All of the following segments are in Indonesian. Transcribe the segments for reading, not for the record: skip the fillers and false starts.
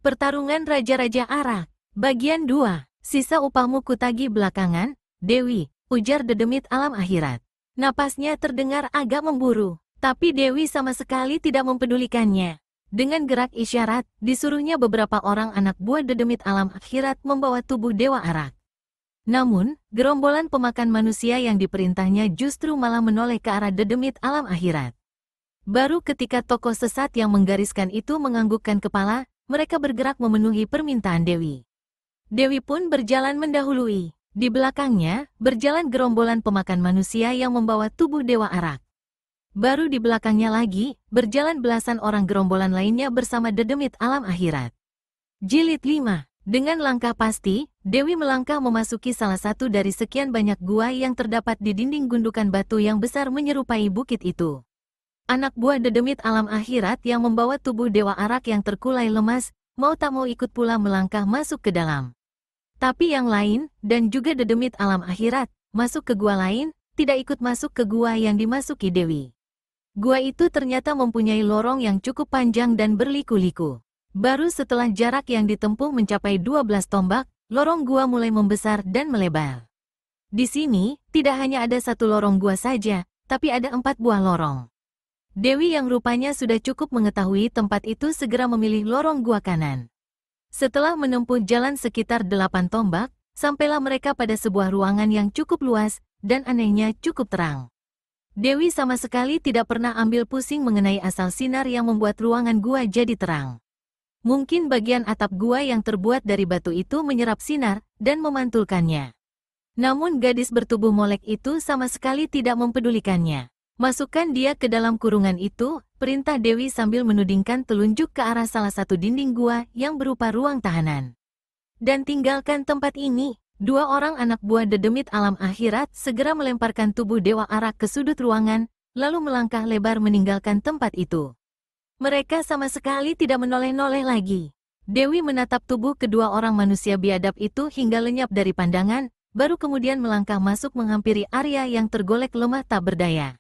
Pertarungan Raja-Raja Arak. Bagian 2. Sisa upahmu kutagih belakangan, Dewi, ujar dedemit alam akhirat. Napasnya terdengar agak memburu, tapi Dewi sama sekali tidak mempedulikannya. Dengan gerak isyarat, disuruhnya beberapa orang anak buah dedemit alam akhirat membawa tubuh Dewa Arak. Namun, gerombolan pemakan manusia yang diperintahnya justru malah menoleh ke arah dedemit alam akhirat. Baru ketika tokoh sesat yang menggariskan itu menganggukkan kepala, mereka bergerak memenuhi permintaan Dewi. Dewi pun berjalan mendahului. Di belakangnya, berjalan gerombolan pemakan manusia yang membawa tubuh Dewa Arak. Baru di belakangnya lagi, berjalan belasan orang gerombolan lainnya bersama dedemit alam akhirat. Jilid 5. Dengan langkah pasti, Dewi melangkah memasuki salah satu dari sekian banyak gua yang terdapat di dinding gundukan batu yang besar menyerupai bukit itu. Anak buah dedemit alam akhirat yang membawa tubuh Dewa Arak yang terkulai lemas, mau tak mau ikut pula melangkah masuk ke dalam. Tapi yang lain, dan juga dedemit alam akhirat, masuk ke gua lain, tidak ikut masuk ke gua yang dimasuki Dewi. Gua itu ternyata mempunyai lorong yang cukup panjang dan berliku-liku. Baru setelah jarak yang ditempuh mencapai 12 tombak, lorong gua mulai membesar dan melebar. Di sini, tidak hanya ada satu lorong gua saja, tapi ada 4 buah lorong. Dewi yang rupanya sudah cukup mengetahui tempat itu segera memilih lorong gua kanan. Setelah menempuh jalan sekitar 8 tombak, sampailah mereka pada sebuah ruangan yang cukup luas, dan anehnya cukup terang. Dewi sama sekali tidak pernah ambil pusing mengenai asal sinar yang membuat ruangan gua jadi terang. Mungkin bagian atap gua yang terbuat dari batu itu menyerap sinar, dan memantulkannya. Namun gadis bertubuh molek itu sama sekali tidak mempedulikannya. Masukkan dia ke dalam kurungan itu, perintah Dewi sambil menudingkan telunjuk ke arah salah satu dinding gua yang berupa ruang tahanan. Dan tinggalkan tempat ini. 2 orang anak buah dedemit alam akhirat segera melemparkan tubuh Dewa Arak ke sudut ruangan, lalu melangkah lebar meninggalkan tempat itu. Mereka sama sekali tidak menoleh-noleh lagi. Dewi menatap tubuh kedua orang manusia biadab itu hingga lenyap dari pandangan, baru kemudian melangkah masuk menghampiri Arya yang tergolek lemah tak berdaya.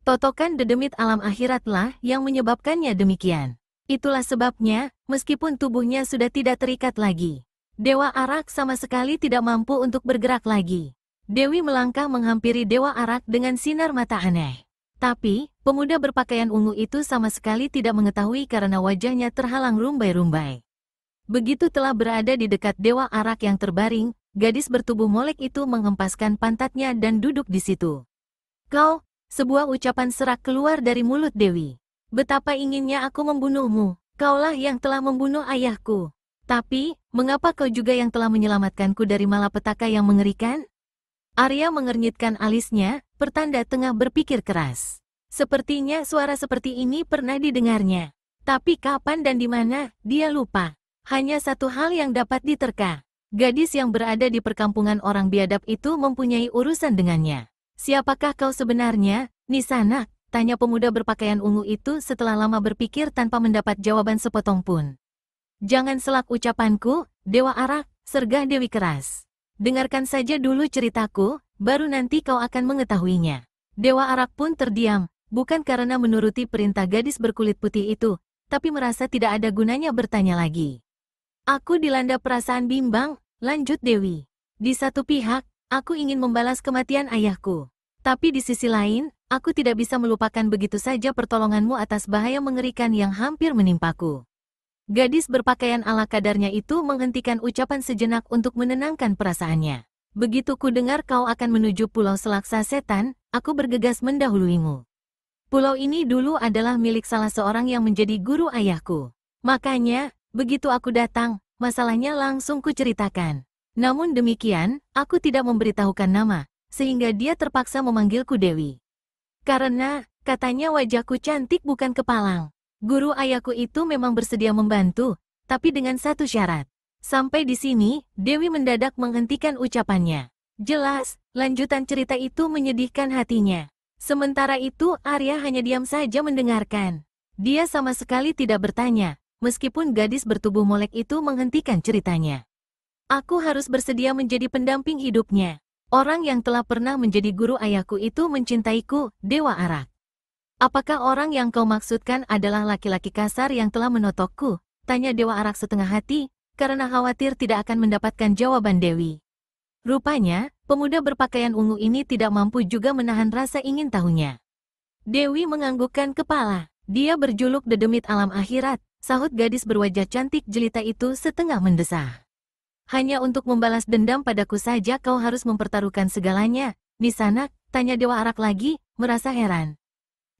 Totokan dedemit alam akhiratlah yang menyebabkannya demikian. Itulah sebabnya, meskipun tubuhnya sudah tidak terikat lagi, Dewa Arak sama sekali tidak mampu untuk bergerak lagi. Dewi melangkah menghampiri Dewa Arak dengan sinar mata aneh. Tapi, pemuda berpakaian ungu itu sama sekali tidak mengetahui karena wajahnya terhalang rumbai-rumbai. Begitu telah berada di dekat Dewa Arak yang terbaring, gadis bertubuh molek itu menghempaskan pantatnya dan duduk di situ. "Kau..." Sebuah ucapan serak keluar dari mulut Dewi. "Betapa inginnya aku membunuhmu. Kaulah yang telah membunuh ayahku. Tapi, mengapa kau juga yang telah menyelamatkanku dari malapetaka yang mengerikan?" Arya mengernyitkan alisnya, pertanda tengah berpikir keras. Sepertinya suara seperti ini pernah didengarnya. Tapi kapan dan di mana, dia lupa. Hanya satu hal yang dapat diterka. Gadis yang berada di perkampungan orang biadab itu mempunyai urusan dengannya. "Siapakah kau sebenarnya, Nisanak?" tanya pemuda berpakaian ungu itu setelah lama berpikir tanpa mendapat jawaban sepotong pun. "Jangan selak ucapanku, Dewa Arak," sergah Dewi keras. "Dengarkan saja dulu ceritaku, baru nanti kau akan mengetahuinya." Dewa Arak pun terdiam, bukan karena menuruti perintah gadis berkulit putih itu, tapi merasa tidak ada gunanya bertanya lagi. "Aku dilanda perasaan bimbang," lanjut Dewi. "Di satu pihak, aku ingin membalas kematian ayahku. Tapi di sisi lain, aku tidak bisa melupakan begitu saja pertolonganmu atas bahaya mengerikan yang hampir menimpaku." Gadis berpakaian ala kadarnya itu menghentikan ucapan sejenak untuk menenangkan perasaannya. "Begitu ku dengar kau akan menuju Pulau Selaksa Setan, aku bergegas mendahuluimu. Pulau ini dulu adalah milik salah seorang yang menjadi guru ayahku. Makanya, begitu aku datang, masalahnya langsung ku ceritakan. Namun demikian, aku tidak memberitahukan nama, sehingga dia terpaksa memanggilku Dewi. Karena, katanya wajahku cantik bukan kepalang. Guru ayahku itu memang bersedia membantu, tapi dengan satu syarat." Sampai di sini, Dewi mendadak menghentikan ucapannya. Jelas, lanjutan cerita itu menyedihkan hatinya. Sementara itu Arya hanya diam saja mendengarkan. Dia sama sekali tidak bertanya, meskipun gadis bertubuh molek itu menghentikan ceritanya. "Aku harus bersedia menjadi pendamping hidupnya. Orang yang telah pernah menjadi guru ayahku itu mencintaiku, Dewa Arak. Apakah orang yang kau maksudkan adalah laki-laki kasar yang telah menotokku?" Tanya Dewa Arak setengah hati, karena khawatir tidak akan mendapatkan jawaban Dewi. Rupanya, pemuda berpakaian ungu ini tidak mampu juga menahan rasa ingin tahunya. Dewi menganggukkan kepala. Dia berjuluk dedemit alam akhirat, sahut gadis berwajah cantik jelita itu setengah mendesah. Hanya untuk membalas dendam padaku saja kau harus mempertaruhkan segalanya, Nisanak, tanya Dewa Arak lagi, merasa heran.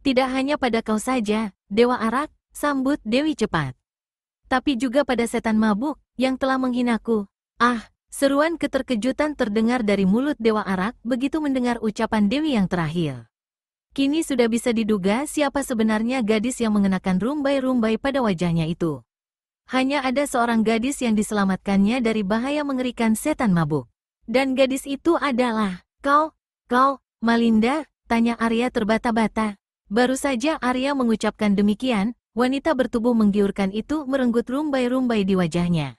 Tidak hanya pada kau saja, Dewa Arak, sambut Dewi cepat. Tapi juga pada setan mabuk, yang telah menghinaku. Ah, seruan keterkejutan terdengar dari mulut Dewa Arak begitu mendengar ucapan Dewi yang terakhir. Kini sudah bisa diduga siapa sebenarnya gadis yang mengenakan rumbai-rumbai pada wajahnya itu. Hanya ada seorang gadis yang diselamatkannya dari bahaya mengerikan setan mabuk. Dan gadis itu adalah, kau, Malinda, tanya Arya terbata-bata. Baru saja Arya mengucapkan demikian, wanita bertubuh menggiurkan itu merenggut rumbai-rumbai di wajahnya.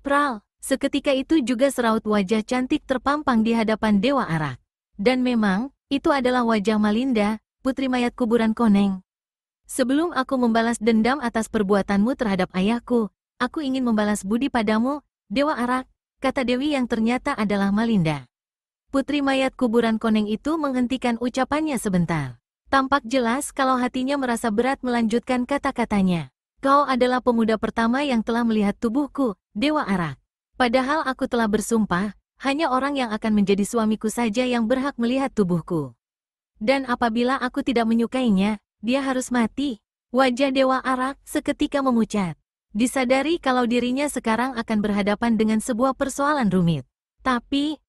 Pral, seketika itu juga seraut wajah cantik terpampang di hadapan Dewa Arak. Dan memang, itu adalah wajah Malinda, putri mayat kuburan Koneng. Sebelum aku membalas dendam atas perbuatanmu terhadap ayahku, aku ingin membalas budi padamu, Dewa Arak, kata Dewi yang ternyata adalah Malinda. Putri mayat kuburan Koneng itu menghentikan ucapannya sebentar. Tampak jelas kalau hatinya merasa berat melanjutkan kata-katanya. Kau adalah pemuda pertama yang telah melihat tubuhku, Dewa Arak. Padahal aku telah bersumpah, hanya orang yang akan menjadi suamiku saja yang berhak melihat tubuhku. Dan apabila aku tidak menyukainya, dia harus mati. Wajah Dewa Arak seketika memucat. Disadari kalau dirinya sekarang akan berhadapan dengan sebuah persoalan rumit. Tapi,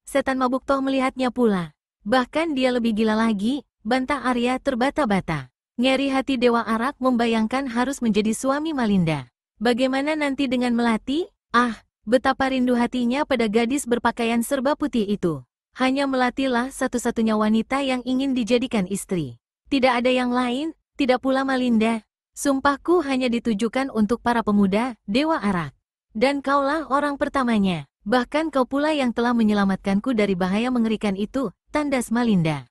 setan mabuk toh melihatnya pula. Bahkan dia lebih gila lagi, bantah Arya terbata-bata. Ngeri hati Dewa Arak membayangkan harus menjadi suami Malinda. Bagaimana nanti dengan Melati? Ah, betapa rindu hatinya pada gadis berpakaian serba putih itu. Hanya Melatilah satu-satunya wanita yang ingin dijadikan istri. Tidak ada yang lain, tidak pula Malinda. Sumpahku hanya ditujukan untuk para pemuda, Dewa Arak. Dan kaulah orang pertamanya. Bahkan kau pula yang telah menyelamatkanku dari bahaya mengerikan itu, tandas Malinda.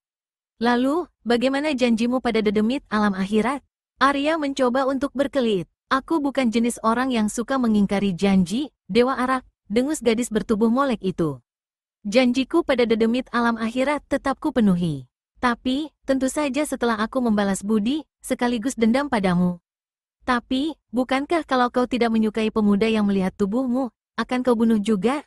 Lalu, bagaimana janjimu pada dedemit alam akhirat? Arya mencoba untuk berkelit. Aku bukan jenis orang yang suka mengingkari janji, Dewa Arak, dengus gadis bertubuh molek itu. Janjiku pada dedemit alam akhirat tetap kupenuhi. Tapi, tentu saja setelah aku membalas budi, sekaligus dendam padamu. Tapi, bukankah kalau kau tidak menyukai pemuda yang melihat tubuhmu, akan kau bunuh juga?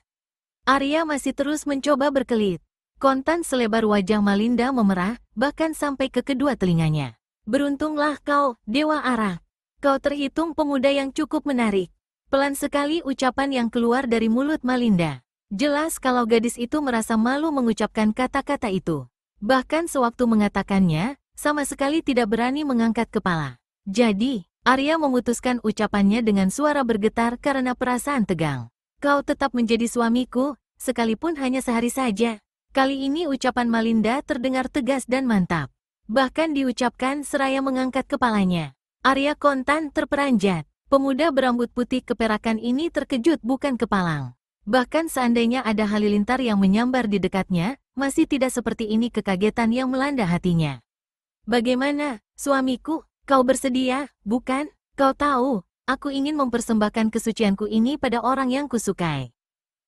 Arya masih terus mencoba berkelit. Kontan selebar wajah Malinda memerah, bahkan sampai ke kedua telinganya. Beruntunglah kau, Dewa Arak. Kau terhitung pemuda yang cukup menarik. Pelan sekali ucapan yang keluar dari mulut Malinda. Jelas kalau gadis itu merasa malu mengucapkan kata-kata itu. Bahkan sewaktu mengatakannya, sama sekali tidak berani mengangkat kepala. Jadi, Arya memutuskan ucapannya dengan suara bergetar karena perasaan tegang. Kau tetap menjadi suamiku, sekalipun hanya sehari saja. Kali ini ucapan Malinda terdengar tegas dan mantap. Bahkan diucapkan seraya mengangkat kepalanya. Arya kontan terperanjat. Pemuda berambut putih keperakan ini terkejut bukan kepalang. Bahkan seandainya ada halilintar yang menyambar di dekatnya, masih tidak seperti ini kekagetan yang melanda hatinya. Bagaimana, suamiku? Kau bersedia, bukan? Kau tahu, aku ingin mempersembahkan kesucianku ini pada orang yang kusukai.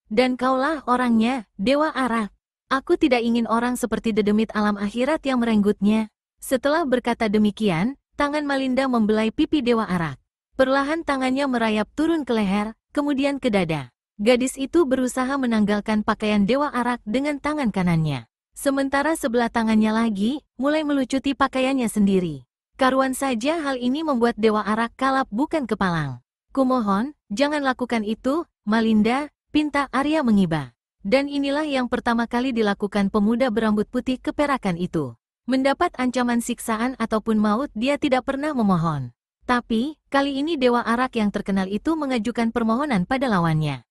Dan kaulah orangnya, Dewa Arak. Aku tidak ingin orang seperti dedemit alam akhirat yang merenggutnya. Setelah berkata demikian, tangan Malinda membelai pipi Dewa Arak. Perlahan tangannya merayap turun ke leher, kemudian ke dada. Gadis itu berusaha menanggalkan pakaian Dewa Arak dengan tangan kanannya. Sementara sebelah tangannya lagi, mulai melucuti pakaiannya sendiri. Karuan saja hal ini membuat Dewa Arak kalap bukan kepalang. Kumohon, jangan lakukan itu, Malinda, pinta Arya mengiba. Dan inilah yang pertama kali dilakukan pemuda berambut putih keperakan itu. Mendapat ancaman siksaan ataupun maut dia tidak pernah memohon. Tapi, kali ini Dewa Arak yang terkenal itu mengajukan permohonan pada lawannya.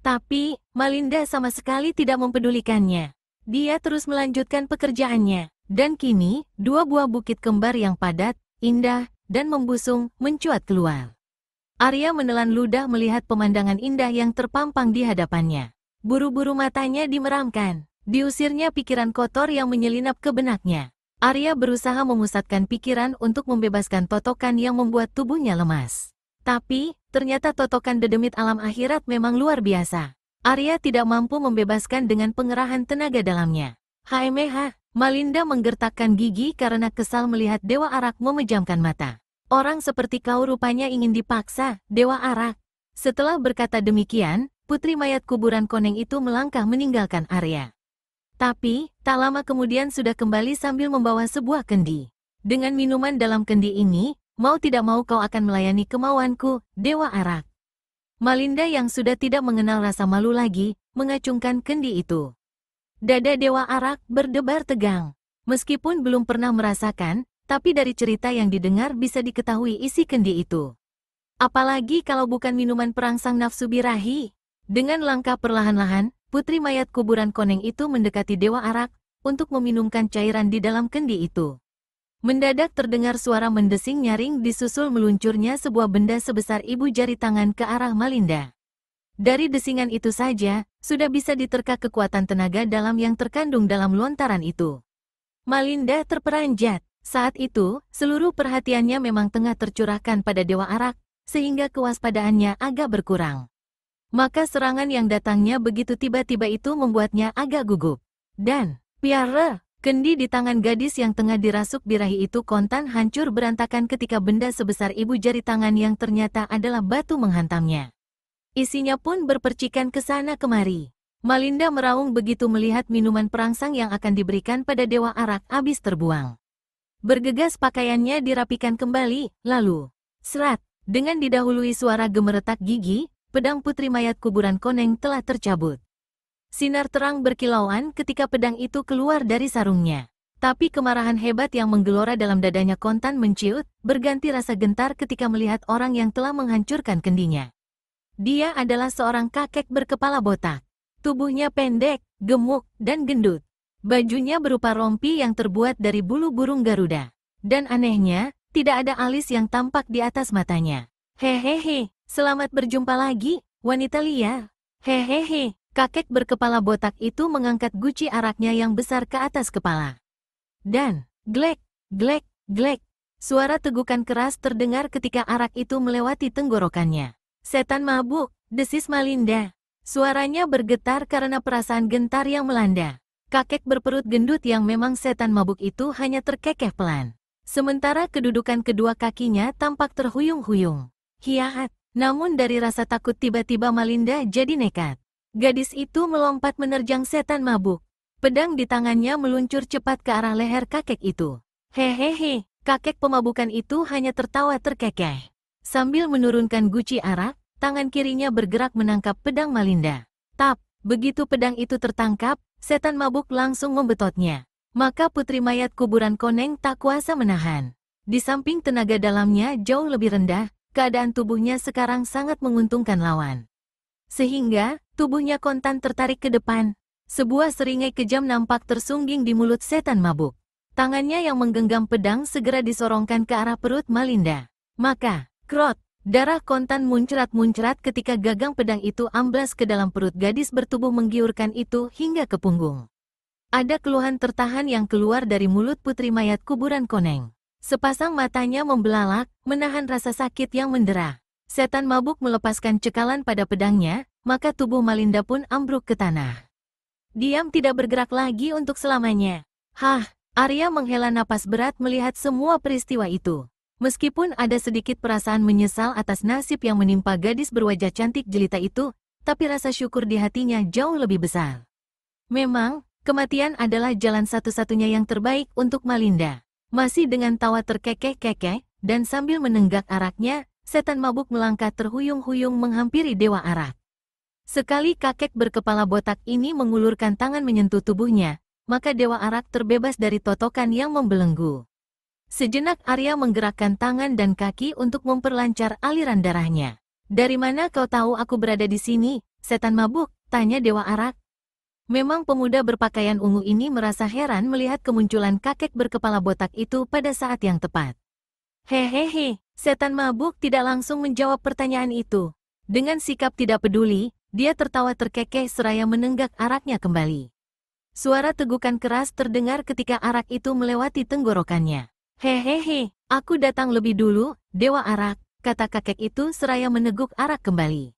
Tapi, Malinda sama sekali tidak mempedulikannya. Dia terus melanjutkan pekerjaannya. Dan kini, dua buah bukit kembar yang padat, indah, dan membusung, mencuat keluar. Arya menelan ludah melihat pemandangan indah yang terpampang di hadapannya. Buru-buru matanya dimeramkan. Diusirnya pikiran kotor yang menyelinap ke benaknya. Arya berusaha memusatkan pikiran untuk membebaskan totokan yang membuat tubuhnya lemas. Tapi, ternyata totokan dedemit alam akhirat memang luar biasa. Arya tidak mampu membebaskan dengan pengerahan tenaga dalamnya. HMH, Malinda menggertakkan gigi karena kesal melihat Dewa Arak memejamkan mata. Orang seperti kau rupanya ingin dipaksa, Dewa Arak. Setelah berkata demikian, putri mayat kuburan koneng itu melangkah meninggalkan Arya. Tapi, tak lama kemudian sudah kembali sambil membawa sebuah kendi. Dengan minuman dalam kendi ini, mau tidak mau kau akan melayani kemauanku, Dewa Arak. Malinda yang sudah tidak mengenal rasa malu lagi, mengacungkan kendi itu. Dada Dewa Arak berdebar tegang. Meskipun belum pernah merasakan, tapi dari cerita yang didengar bisa diketahui isi kendi itu. Apalagi kalau bukan minuman perangsang nafsu birahi. Dengan langkah perlahan-lahan, putri mayat kuburan koneng itu mendekati Dewa Arak untuk meminumkan cairan di dalam kendi itu. Mendadak terdengar suara mendesing nyaring disusul meluncurnya sebuah benda sebesar ibu jari tangan ke arah Malinda. Dari desingan itu saja, sudah bisa diterka kekuatan tenaga dalam yang terkandung dalam lontaran itu. Malinda terperanjat. Saat itu, seluruh perhatiannya memang tengah tercurahkan pada Dewa Arak, sehingga kewaspadaannya agak berkurang. Maka serangan yang datangnya begitu tiba-tiba itu membuatnya agak gugup. Dan, piara! Kendi di tangan gadis yang tengah dirasuk birahi itu kontan hancur berantakan ketika benda sebesar ibu jari tangan yang ternyata adalah batu menghantamnya. Isinya pun berpercikan ke sana kemari. Malinda meraung begitu melihat minuman perangsang yang akan diberikan pada Dewa Arak habis terbuang. Bergegas pakaiannya dirapikan kembali, lalu, serat, dengan didahului suara gemeretak gigi, pedang putri mayat kuburan koneng telah tercabut. Sinar terang berkilauan ketika pedang itu keluar dari sarungnya. Tapi kemarahan hebat yang menggelora dalam dadanya kontan menciut, berganti rasa gentar ketika melihat orang yang telah menghancurkan kendinya. Dia adalah seorang kakek berkepala botak. Tubuhnya pendek, gemuk, dan gendut. Bajunya berupa rompi yang terbuat dari bulu burung Garuda. Dan anehnya, tidak ada alis yang tampak di atas matanya. Hehehe, selamat berjumpa lagi, wanita liar. Hehehe. Kakek berkepala botak itu mengangkat guci araknya yang besar ke atas kepala. Dan, glek, glek, glek, suara tegukan keras terdengar ketika arak itu melewati tenggorokannya. Setan mabuk, desis Malinda. Suaranya bergetar karena perasaan gentar yang melanda. Kakek berperut gendut yang memang setan mabuk itu hanya terkekeh pelan. Sementara kedudukan kedua kakinya tampak terhuyung-huyung. Hiat, namun dari rasa takut tiba-tiba Malinda jadi nekat. Gadis itu melompat menerjang setan mabuk. Pedang di tangannya meluncur cepat ke arah leher kakek itu. Hehehe, kakek pemabukan itu hanya tertawa terkekeh. Sambil menurunkan guci arak, tangan kirinya bergerak menangkap pedang Malinda. Tap, begitu pedang itu tertangkap, setan mabuk langsung membetotnya. Maka putri mayat kuburan koneng tak kuasa menahan. Di samping tenaga dalamnya jauh lebih rendah, keadaan tubuhnya sekarang sangat menguntungkan lawan. Sehingga, tubuhnya kontan tertarik ke depan. Sebuah seringai kejam nampak tersungging di mulut setan mabuk. Tangannya yang menggenggam pedang segera disorongkan ke arah perut Malinda. Maka, krot, darah kontan muncrat-muncrat ketika gagang pedang itu amblas ke dalam perut gadis bertubuh menggiurkan itu hingga ke punggung. Ada keluhan tertahan yang keluar dari mulut putri mayat kuburan koneng. Sepasang matanya membelalak, menahan rasa sakit yang mendera. Setan mabuk melepaskan cekalan pada pedangnya, maka tubuh Malinda pun ambruk ke tanah. Diam tidak bergerak lagi untuk selamanya. Hah, Arya menghela napas berat melihat semua peristiwa itu. Meskipun ada sedikit perasaan menyesal atas nasib yang menimpa gadis berwajah cantik jelita itu, tapi rasa syukur di hatinya jauh lebih besar. Memang, kematian adalah jalan satu-satunya yang terbaik untuk Malinda. Masih dengan tawa terkekeh-kekeh, dan sambil menenggak araknya, setan mabuk melangkah terhuyung-huyung menghampiri Dewa Arak. Sekali kakek berkepala botak ini mengulurkan tangan menyentuh tubuhnya, maka Dewa Arak terbebas dari totokan yang membelenggu. Sejenak Arya menggerakkan tangan dan kaki untuk memperlancar aliran darahnya. Dari mana kau tahu aku berada di sini, setan mabuk? Tanya Dewa Arak. Memang pemuda berpakaian ungu ini merasa heran melihat kemunculan kakek berkepala botak itu pada saat yang tepat. Hehehe, setan mabuk tidak langsung menjawab pertanyaan itu. Dengan sikap tidak peduli, dia tertawa terkekeh seraya menenggak araknya kembali. Suara tegukan keras terdengar ketika arak itu melewati tenggorokannya. Hehehe, aku datang lebih dulu, Dewa Arak. kata kakek itu seraya meneguk arak kembali.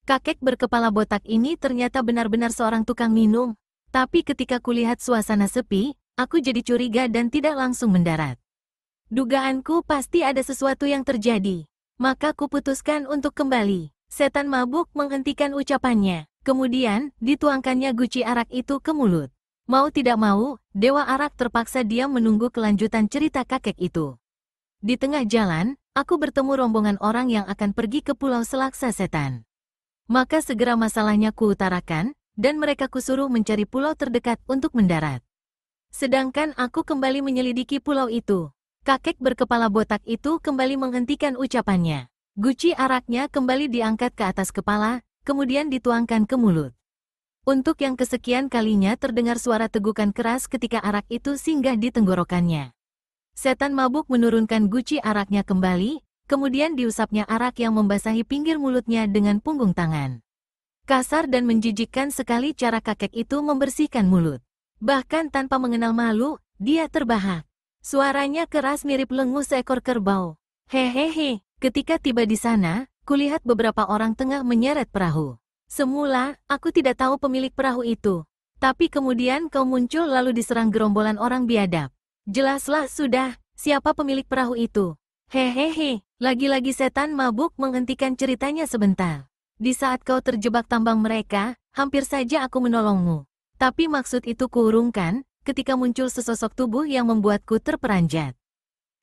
Kakek berkepala botak ini ternyata benar-benar seorang tukang minum. Tapi ketika kulihat suasana sepi, aku jadi curiga dan tidak langsung mendarat. Dugaanku pasti ada sesuatu yang terjadi. Maka kuputuskan untuk kembali. Setan mabuk menghentikan ucapannya. Kemudian, dituangkannya guci arak itu ke mulut. Mau tidak mau, Dewa Arak terpaksa diam menunggu kelanjutan cerita kakek itu. Di tengah jalan, aku bertemu rombongan orang yang akan pergi ke Pulau Selaksa Setan. Maka segera masalahnya kuutarakan, dan mereka kusuruh mencari pulau terdekat untuk mendarat. Sedangkan aku kembali menyelidiki pulau itu. Kakek berkepala botak itu kembali menghentikan ucapannya. Guci araknya kembali diangkat ke atas kepala, kemudian dituangkan ke mulut. Untuk yang kesekian kalinya terdengar suara tegukan keras ketika arak itu singgah di tenggorokannya. Setan mabuk menurunkan guci araknya kembali, kemudian diusapnya arak yang membasahi pinggir mulutnya dengan punggung tangan. Kasar dan menjijikkan sekali cara kakek itu membersihkan mulut. Bahkan tanpa mengenal malu, dia terbahak. Suaranya keras mirip lenguh seekor kerbau. Hehehe, ketika tiba di sana, kulihat beberapa orang tengah menyeret perahu. Semula, aku tidak tahu pemilik perahu itu. Tapi kemudian kau muncul lalu diserang gerombolan orang biadab. Jelaslah sudah, siapa pemilik perahu itu. Hehehe, lagi-lagi setan mabuk menghentikan ceritanya sebentar. Di saat kau terjebak tambang mereka, hampir saja aku menolongmu. Tapi maksud itu kuurungkan, ketika muncul sesosok tubuh yang membuatku terperanjat.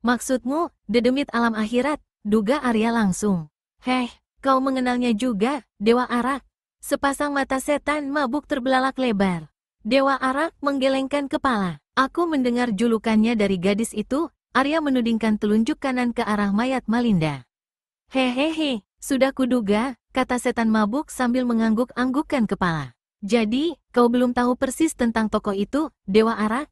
Maksudmu, dedemit alam akhirat, duga Arya langsung. Heh, kau mengenalnya juga, Dewa Arak. Sepasang mata setan mabuk terbelalak lebar. Dewa Arak menggelengkan kepala. Aku mendengar julukannya dari gadis itu. Arya menudingkan telunjuk kanan ke arah mayat Malinda. Hehehe, sudah kuduga, kata setan mabuk sambil mengangguk-anggukkan kepala. Jadi, kau belum tahu persis tentang tokoh itu, Dewa Arak?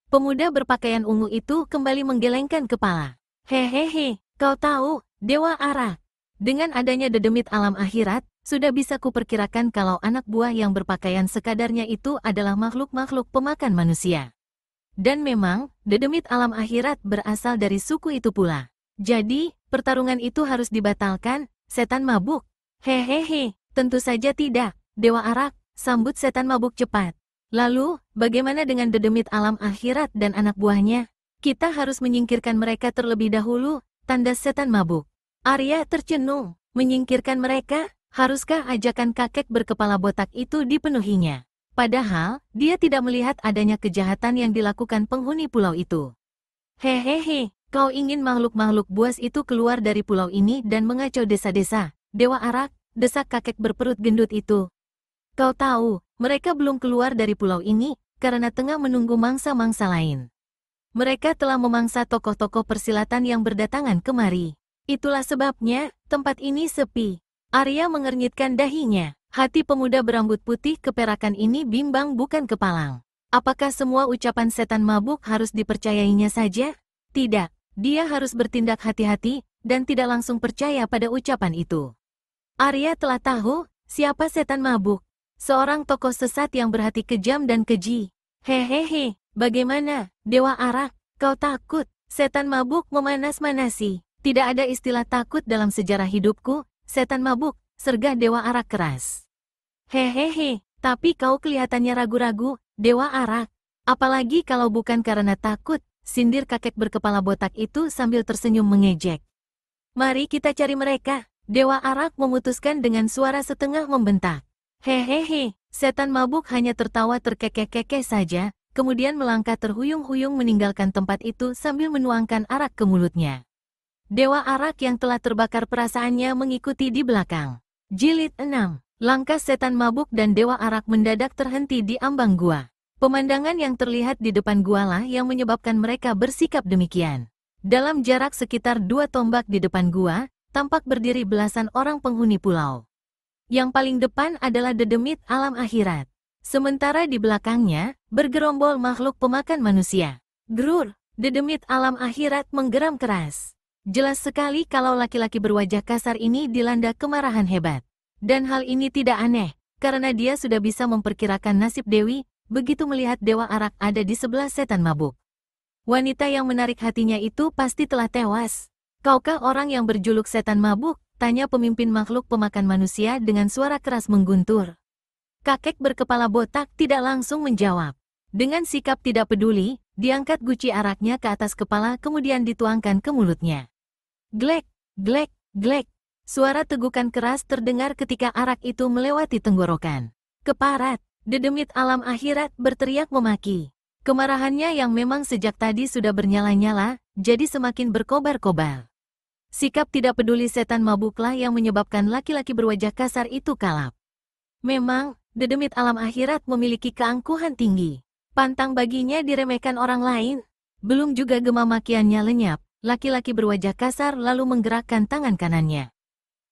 Pemuda berpakaian ungu itu kembali menggelengkan kepala. Hehehe, kau tahu, Dewa Arak. Dengan adanya dedemit alam akhirat, sudah bisa kuperkirakan kalau anak buah yang berpakaian sekadarnya itu adalah makhluk-makhluk pemakan manusia. Dan memang, dedemit alam akhirat berasal dari suku itu pula. Jadi, pertarungan itu harus dibatalkan, setan mabuk. Hehehe, tentu saja tidak, Dewa Arak, sambut setan mabuk cepat. Lalu, bagaimana dengan dedemit alam akhirat dan anak buahnya? Kita harus menyingkirkan mereka terlebih dahulu, tanda setan mabuk. Arya tercenung, menyingkirkan mereka, haruskah ajakan kakek berkepala botak itu dipenuhinya? Padahal, dia tidak melihat adanya kejahatan yang dilakukan penghuni pulau itu. Hehehe, kau ingin makhluk-makhluk buas itu keluar dari pulau ini dan mengacau desa-desa, Dewa Arak, desak kakek berperut gendut itu. Kau tahu, mereka belum keluar dari pulau ini, karena tengah menunggu mangsa-mangsa lain. Mereka telah memangsa tokoh-tokoh persilatan yang berdatangan kemari. Itulah sebabnya, tempat ini sepi. Arya mengernyitkan dahinya. Hati pemuda berambut putih keperakan ini bimbang bukan kepalang. Apakah semua ucapan setan mabuk harus dipercayainya saja? Tidak, dia harus bertindak hati-hati, dan tidak langsung percaya pada ucapan itu. Arya telah tahu, siapa setan mabuk. Seorang tokoh sesat yang berhati kejam dan keji. Hehehe, bagaimana, Dewa Arak, kau takut? Setan mabuk memanas-manasi. Tidak ada istilah takut dalam sejarah hidupku, setan mabuk, sergah Dewa Arak keras. Hehehe, tapi kau kelihatannya ragu-ragu, Dewa Arak. Apalagi kalau bukan karena takut, sindir kakek berkepala botak itu sambil tersenyum mengejek. Mari kita cari mereka, Dewa Arak memutuskan dengan suara setengah membentak. Hehehe, setan mabuk hanya tertawa terkekeh-kekeh saja, kemudian melangkah terhuyung-huyung meninggalkan tempat itu sambil menuangkan arak ke mulutnya. Dewa Arak yang telah terbakar perasaannya mengikuti di belakang. Jilid 6. Langkah setan mabuk dan Dewa Arak mendadak terhenti di ambang gua. Pemandangan yang terlihat di depan gua lah yang menyebabkan mereka bersikap demikian. Dalam jarak sekitar 2 tombak di depan gua, tampak berdiri belasan orang penghuni pulau. Yang paling depan adalah dedemit alam akhirat. Sementara di belakangnya, bergerombol makhluk pemakan manusia. Grur, dedemit alam akhirat menggeram keras. Jelas sekali kalau laki-laki berwajah kasar ini dilanda kemarahan hebat. Dan hal ini tidak aneh, karena dia sudah bisa memperkirakan nasib Dewi, begitu melihat Dewa Arak ada di sebelah setan mabuk. Wanita yang menarik hatinya itu pasti telah tewas. Kaukah orang yang berjuluk setan mabuk? Tanya pemimpin makhluk pemakan manusia dengan suara keras mengguntur. Kakek berkepala botak tidak langsung menjawab. Dengan sikap tidak peduli, diangkat guci araknya ke atas kepala kemudian dituangkan ke mulutnya. Glek, glek, glek. Suara tegukan keras terdengar ketika arak itu melewati tenggorokan. Keparat, dedemit alam akhirat berteriak memaki. Kemarahannya yang memang sejak tadi sudah bernyala-nyala, jadi semakin berkobar-kobar. Sikap tidak peduli setan mabuklah yang menyebabkan laki-laki berwajah kasar itu kalap. Memang, dedemit alam akhirat memiliki keangkuhan tinggi. Pantang baginya diremehkan orang lain. Belum juga gema makiannya lenyap, laki-laki berwajah kasar lalu menggerakkan tangan kanannya.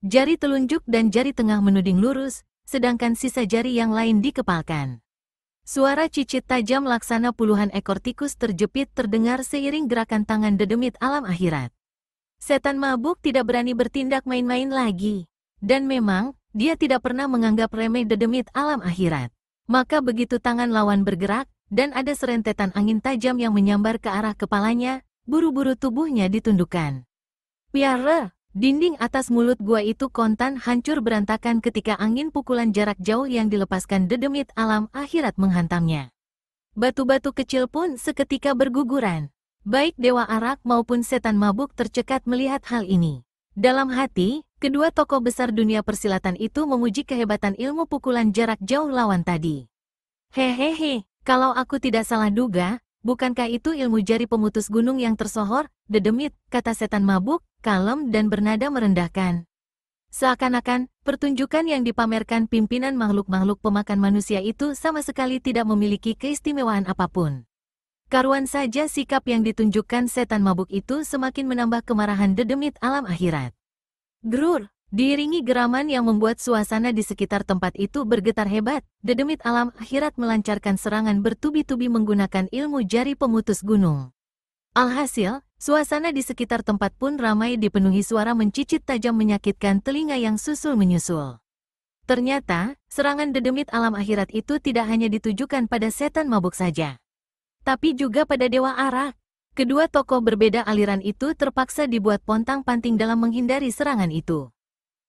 Jari telunjuk dan jari tengah menuding lurus, sedangkan sisa jari yang lain dikepalkan. Suara cicit tajam laksana puluhan ekor tikus terjepit terdengar seiring gerakan tangan dedemit alam akhirat. Setan mabuk tidak berani bertindak main-main lagi. Dan memang, dia tidak pernah menganggap remeh dedemit alam akhirat. Maka begitu tangan lawan bergerak, dan ada serentetan angin tajam yang menyambar ke arah kepalanya, buru-buru tubuhnya ditundukkan. Piara, dinding atas mulut gua itu kontan hancur berantakan ketika angin pukulan jarak jauh yang dilepaskan dedemit alam akhirat menghantamnya. Batu-batu kecil pun seketika berguguran. Baik Dewa Arak maupun setan mabuk tercekat melihat hal ini. Dalam hati, kedua tokoh besar dunia persilatan itu memuji kehebatan ilmu pukulan jarak jauh lawan tadi. Hehehe. Kalau aku tidak salah duga, bukankah itu ilmu jari pemutus gunung yang tersohor, dedemit, kata setan mabuk, kalem dan bernada merendahkan. Seakan-akan, pertunjukan yang dipamerkan pimpinan makhluk-makhluk pemakan manusia itu sama sekali tidak memiliki keistimewaan apapun. Karuan saja sikap yang ditunjukkan setan mabuk itu semakin menambah kemarahan dedemit alam akhirat. Grur! Diiringi geraman yang membuat suasana di sekitar tempat itu bergetar hebat, dedemit alam akhirat melancarkan serangan bertubi-tubi menggunakan ilmu jari pemutus gunung. Alhasil, suasana di sekitar tempat pun ramai dipenuhi suara mencicit tajam menyakitkan telinga yang susul-menyusul. Ternyata, serangan dedemit alam akhirat itu tidak hanya ditujukan pada setan mabuk saja, tapi juga pada Dewa Arak. Kedua tokoh berbeda aliran itu terpaksa dibuat pontang-panting dalam menghindari serangan itu.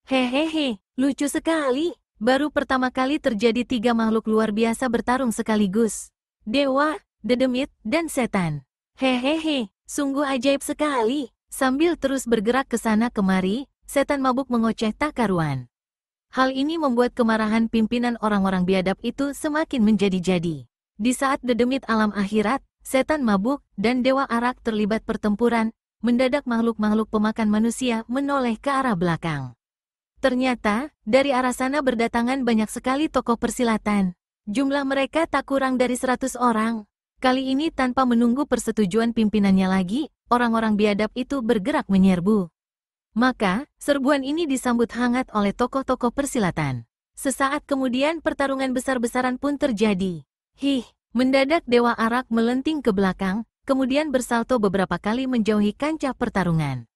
Hehehe, lucu sekali. Baru pertama kali terjadi tiga makhluk luar biasa bertarung sekaligus. Dewa, dedemit, dan setan. Hehehe, sungguh ajaib sekali. Sambil terus bergerak ke sana kemari, setan mabuk mengoceh tak karuan. Hal ini membuat kemarahan pimpinan orang-orang biadab itu semakin menjadi-jadi. Di saat dedemit alam akhirat, setan mabuk, dan Dewa Arak terlibat pertempuran, mendadak makhluk-makhluk pemakan manusia menoleh ke arah belakang. Ternyata, dari arah sana berdatangan banyak sekali tokoh persilatan. Jumlah mereka tak kurang dari 100 orang. Kali ini tanpa menunggu persetujuan pimpinannya lagi, orang-orang biadab itu bergerak menyerbu. Maka, serbuan ini disambut hangat oleh tokoh-tokoh persilatan. Sesaat kemudian pertarungan besar-besaran pun terjadi. Mendadak Dewa Arak melenting ke belakang, kemudian bersalto beberapa kali menjauhi kancah pertarungan.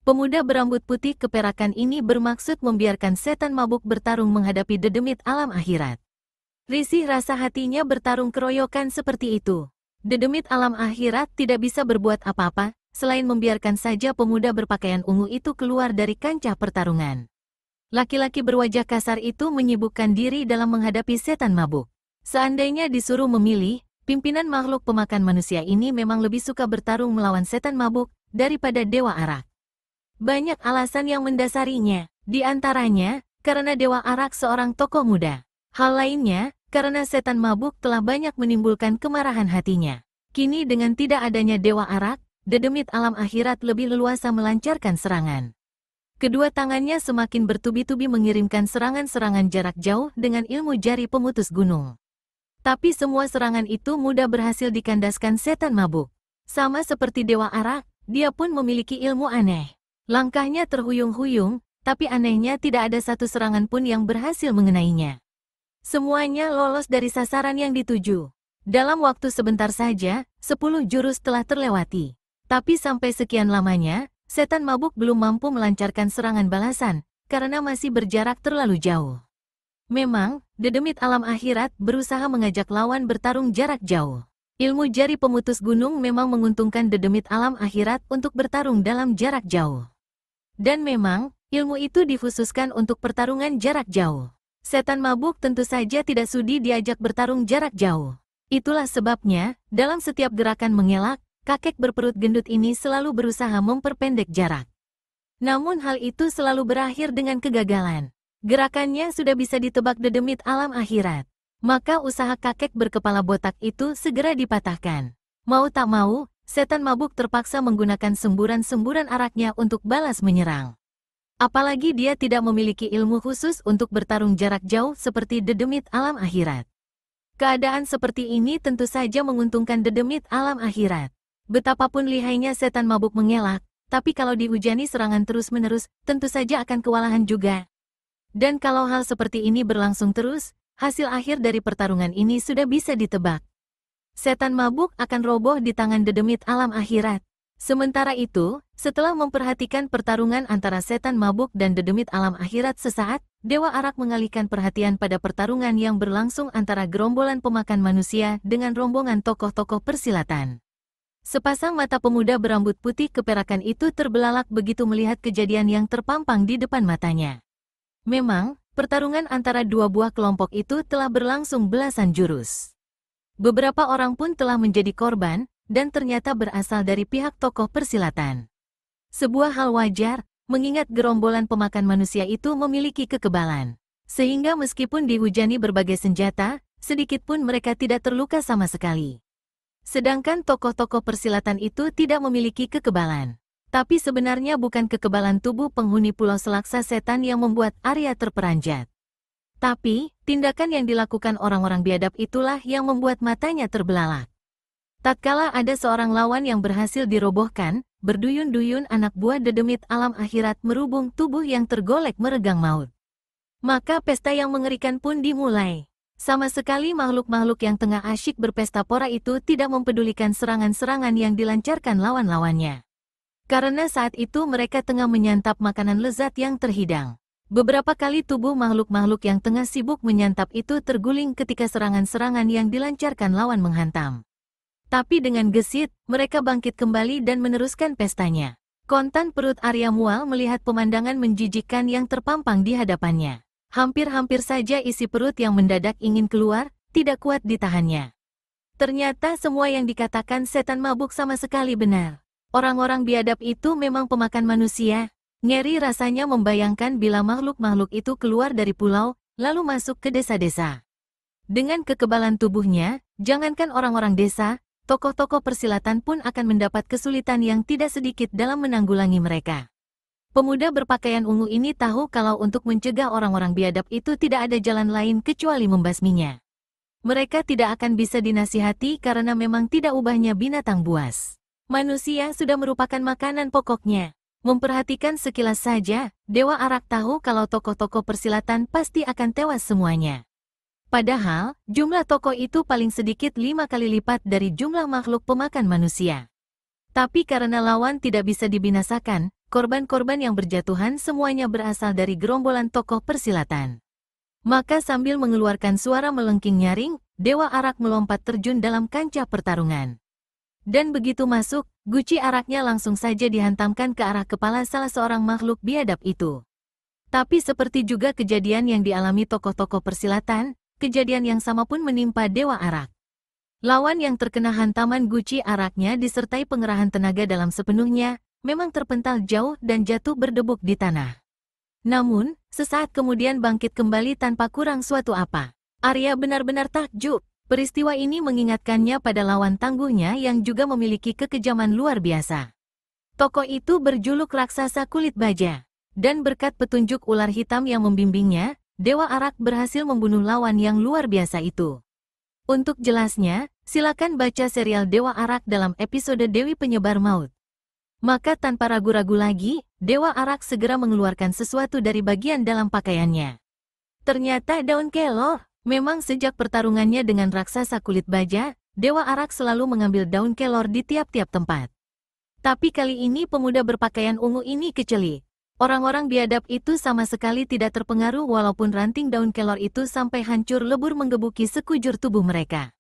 Pemuda berambut putih keperakan ini bermaksud membiarkan setan mabuk bertarung menghadapi dedemit alam akhirat. Risih rasa hatinya bertarung keroyokan seperti itu. Dedemit alam akhirat tidak bisa berbuat apa-apa, selain membiarkan saja pemuda berpakaian ungu itu keluar dari kancah pertarungan. Laki-laki berwajah kasar itu menyibukkan diri dalam menghadapi setan mabuk. Seandainya disuruh memilih, pimpinan makhluk pemakan manusia ini memang lebih suka bertarung melawan setan mabuk daripada Dewa Arak. Banyak alasan yang mendasarinya, di antaranya, karena Dewa Arak seorang tokoh muda. Hal lainnya, karena setan mabuk telah banyak menimbulkan kemarahan hatinya. Kini dengan tidak adanya Dewa Arak, dedemit alam akhirat lebih leluasa melancarkan serangan. Kedua tangannya semakin bertubi-tubi mengirimkan serangan-serangan jarak jauh dengan ilmu jari pemutus gunung. Tapi semua serangan itu mudah berhasil dikandaskan setan mabuk. Sama seperti Dewa Arak, dia pun memiliki ilmu aneh. Langkahnya terhuyung-huyung, tapi anehnya tidak ada satu serangan pun yang berhasil mengenainya. Semuanya lolos dari sasaran yang dituju. Dalam waktu sebentar saja, 10 jurus telah terlewati. Tapi sampai sekian lamanya, setan mabuk belum mampu melancarkan serangan balasan, karena masih berjarak terlalu jauh. Memang, dedemit alam akhirat berusaha mengajak lawan bertarung jarak jauh. Ilmu jari pemutus gunung memang menguntungkan dedemit alam akhirat untuk bertarung dalam jarak jauh. Dan memang, ilmu itu dikhususkan untuk pertarungan jarak jauh. Setan mabuk tentu saja tidak sudi diajak bertarung jarak jauh. Itulah sebabnya, dalam setiap gerakan mengelak, kakek berperut gendut ini selalu berusaha memperpendek jarak. Namun hal itu selalu berakhir dengan kegagalan. Gerakannya sudah bisa ditebak dedemit alam akhirat. Maka usaha kakek berkepala botak itu segera dipatahkan. Mau tak mau, setan mabuk terpaksa menggunakan semburan-semburan araknya untuk balas menyerang. Apalagi dia tidak memiliki ilmu khusus untuk bertarung jarak jauh seperti dedemit alam akhirat. Keadaan seperti ini tentu saja menguntungkan dedemit alam akhirat. Betapapun lihainya setan mabuk mengelak, tapi kalau dihujani serangan terus-menerus, tentu saja akan kewalahan juga. Dan kalau hal seperti ini berlangsung terus, hasil akhir dari pertarungan ini sudah bisa ditebak. Setan mabuk akan roboh di tangan dedemit alam akhirat. Sementara itu, setelah memperhatikan pertarungan antara setan mabuk dan dedemit alam akhirat sesaat, Dewa Arak mengalihkan perhatian pada pertarungan yang berlangsung antara gerombolan pemakan manusia dengan rombongan tokoh-tokoh persilatan. Sepasang mata pemuda berambut putih keperakan itu terbelalak begitu melihat kejadian yang terpampang di depan matanya. Memang, pertarungan antara dua buah kelompok itu telah berlangsung belasan jurus. Beberapa orang pun telah menjadi korban, dan ternyata berasal dari pihak tokoh persilatan. Sebuah hal wajar, mengingat gerombolan pemakan manusia itu memiliki kekebalan. Sehingga meskipun dihujani berbagai senjata, sedikit pun mereka tidak terluka sama sekali. Sedangkan tokoh-tokoh persilatan itu tidak memiliki kekebalan. Tapi sebenarnya bukan kekebalan tubuh penghuni Pulau Selaksa Setan yang membuat Arya terperanjat. Tapi, tindakan yang dilakukan orang-orang biadab itulah yang membuat matanya terbelalak. Tatkala ada seorang lawan yang berhasil dirobohkan, berduyun-duyun anak buah dedemit alam akhirat merubung tubuh yang tergolek meregang maut. Maka pesta yang mengerikan pun dimulai. Sama sekali makhluk-makhluk yang tengah asyik berpesta pora itu tidak mempedulikan serangan-serangan yang dilancarkan lawan-lawannya. Karena saat itu mereka tengah menyantap makanan lezat yang terhidang. Beberapa kali tubuh makhluk-makhluk yang tengah sibuk menyantap itu terguling ketika serangan-serangan yang dilancarkan lawan menghantam. Tapi dengan gesit, mereka bangkit kembali dan meneruskan pestanya. Kontan perut Arya mual melihat pemandangan menjijikkan yang terpampang di hadapannya. Hampir-hampir saja isi perut yang mendadak ingin keluar, tidak kuat ditahannya. Ternyata semua yang dikatakan setan mabuk sama sekali benar. Orang-orang biadab itu memang pemakan manusia. Ngeri rasanya membayangkan bila makhluk-makhluk itu keluar dari pulau, lalu masuk ke desa-desa. Dengan kekebalan tubuhnya, jangankan orang-orang desa, tokoh-tokoh persilatan pun akan mendapat kesulitan yang tidak sedikit dalam menanggulangi mereka. Pemuda berpakaian ungu ini tahu kalau untuk mencegah orang-orang biadab itu tidak ada jalan lain kecuali membasminya. Mereka tidak akan bisa dinasihati karena memang tidak ubahnya binatang buas. Manusia sudah merupakan makanan pokoknya. Memperhatikan sekilas saja, Dewa Arak tahu kalau tokoh-tokoh persilatan pasti akan tewas semuanya. Padahal, jumlah tokoh itu paling sedikit 5 kali lipat dari jumlah makhluk pemakan manusia. Tapi karena lawan tidak bisa dibinasakan, korban-korban yang berjatuhan semuanya berasal dari gerombolan tokoh persilatan. Maka sambil mengeluarkan suara melengking nyaring, Dewa Arak melompat terjun dalam kancah pertarungan. Dan begitu masuk, guci araknya langsung saja dihantamkan ke arah kepala salah seorang makhluk biadab itu. Tapi seperti juga kejadian yang dialami tokoh-tokoh persilatan, kejadian yang sama pun menimpa Dewa Arak. Lawan yang terkena hantaman guci araknya disertai pengerahan tenaga dalam sepenuhnya, memang terpental jauh dan jatuh berdebuk di tanah. Namun, sesaat kemudian bangkit kembali tanpa kurang suatu apa. Arya benar-benar takjub. Peristiwa ini mengingatkannya pada lawan tangguhnya yang juga memiliki kekejaman luar biasa. Tokoh itu berjuluk raksasa kulit baja. Dan berkat petunjuk ular hitam yang membimbingnya, Dewa Arak berhasil membunuh lawan yang luar biasa itu. Untuk jelasnya, silakan baca serial Dewa Arak dalam episode Dewi Penyebar Maut. Maka tanpa ragu-ragu lagi, Dewa Arak segera mengeluarkan sesuatu dari bagian dalam pakaiannya. Ternyata daun kelor. Memang sejak pertarungannya dengan raksasa kulit baja, Dewa Arak selalu mengambil daun kelor di tiap-tiap tempat. Tapi kali ini pemuda berpakaian ungu ini kecelik. Orang-orang biadab itu sama sekali tidak terpengaruh walaupun ranting daun kelor itu sampai hancur lebur menggebuki sekujur tubuh mereka.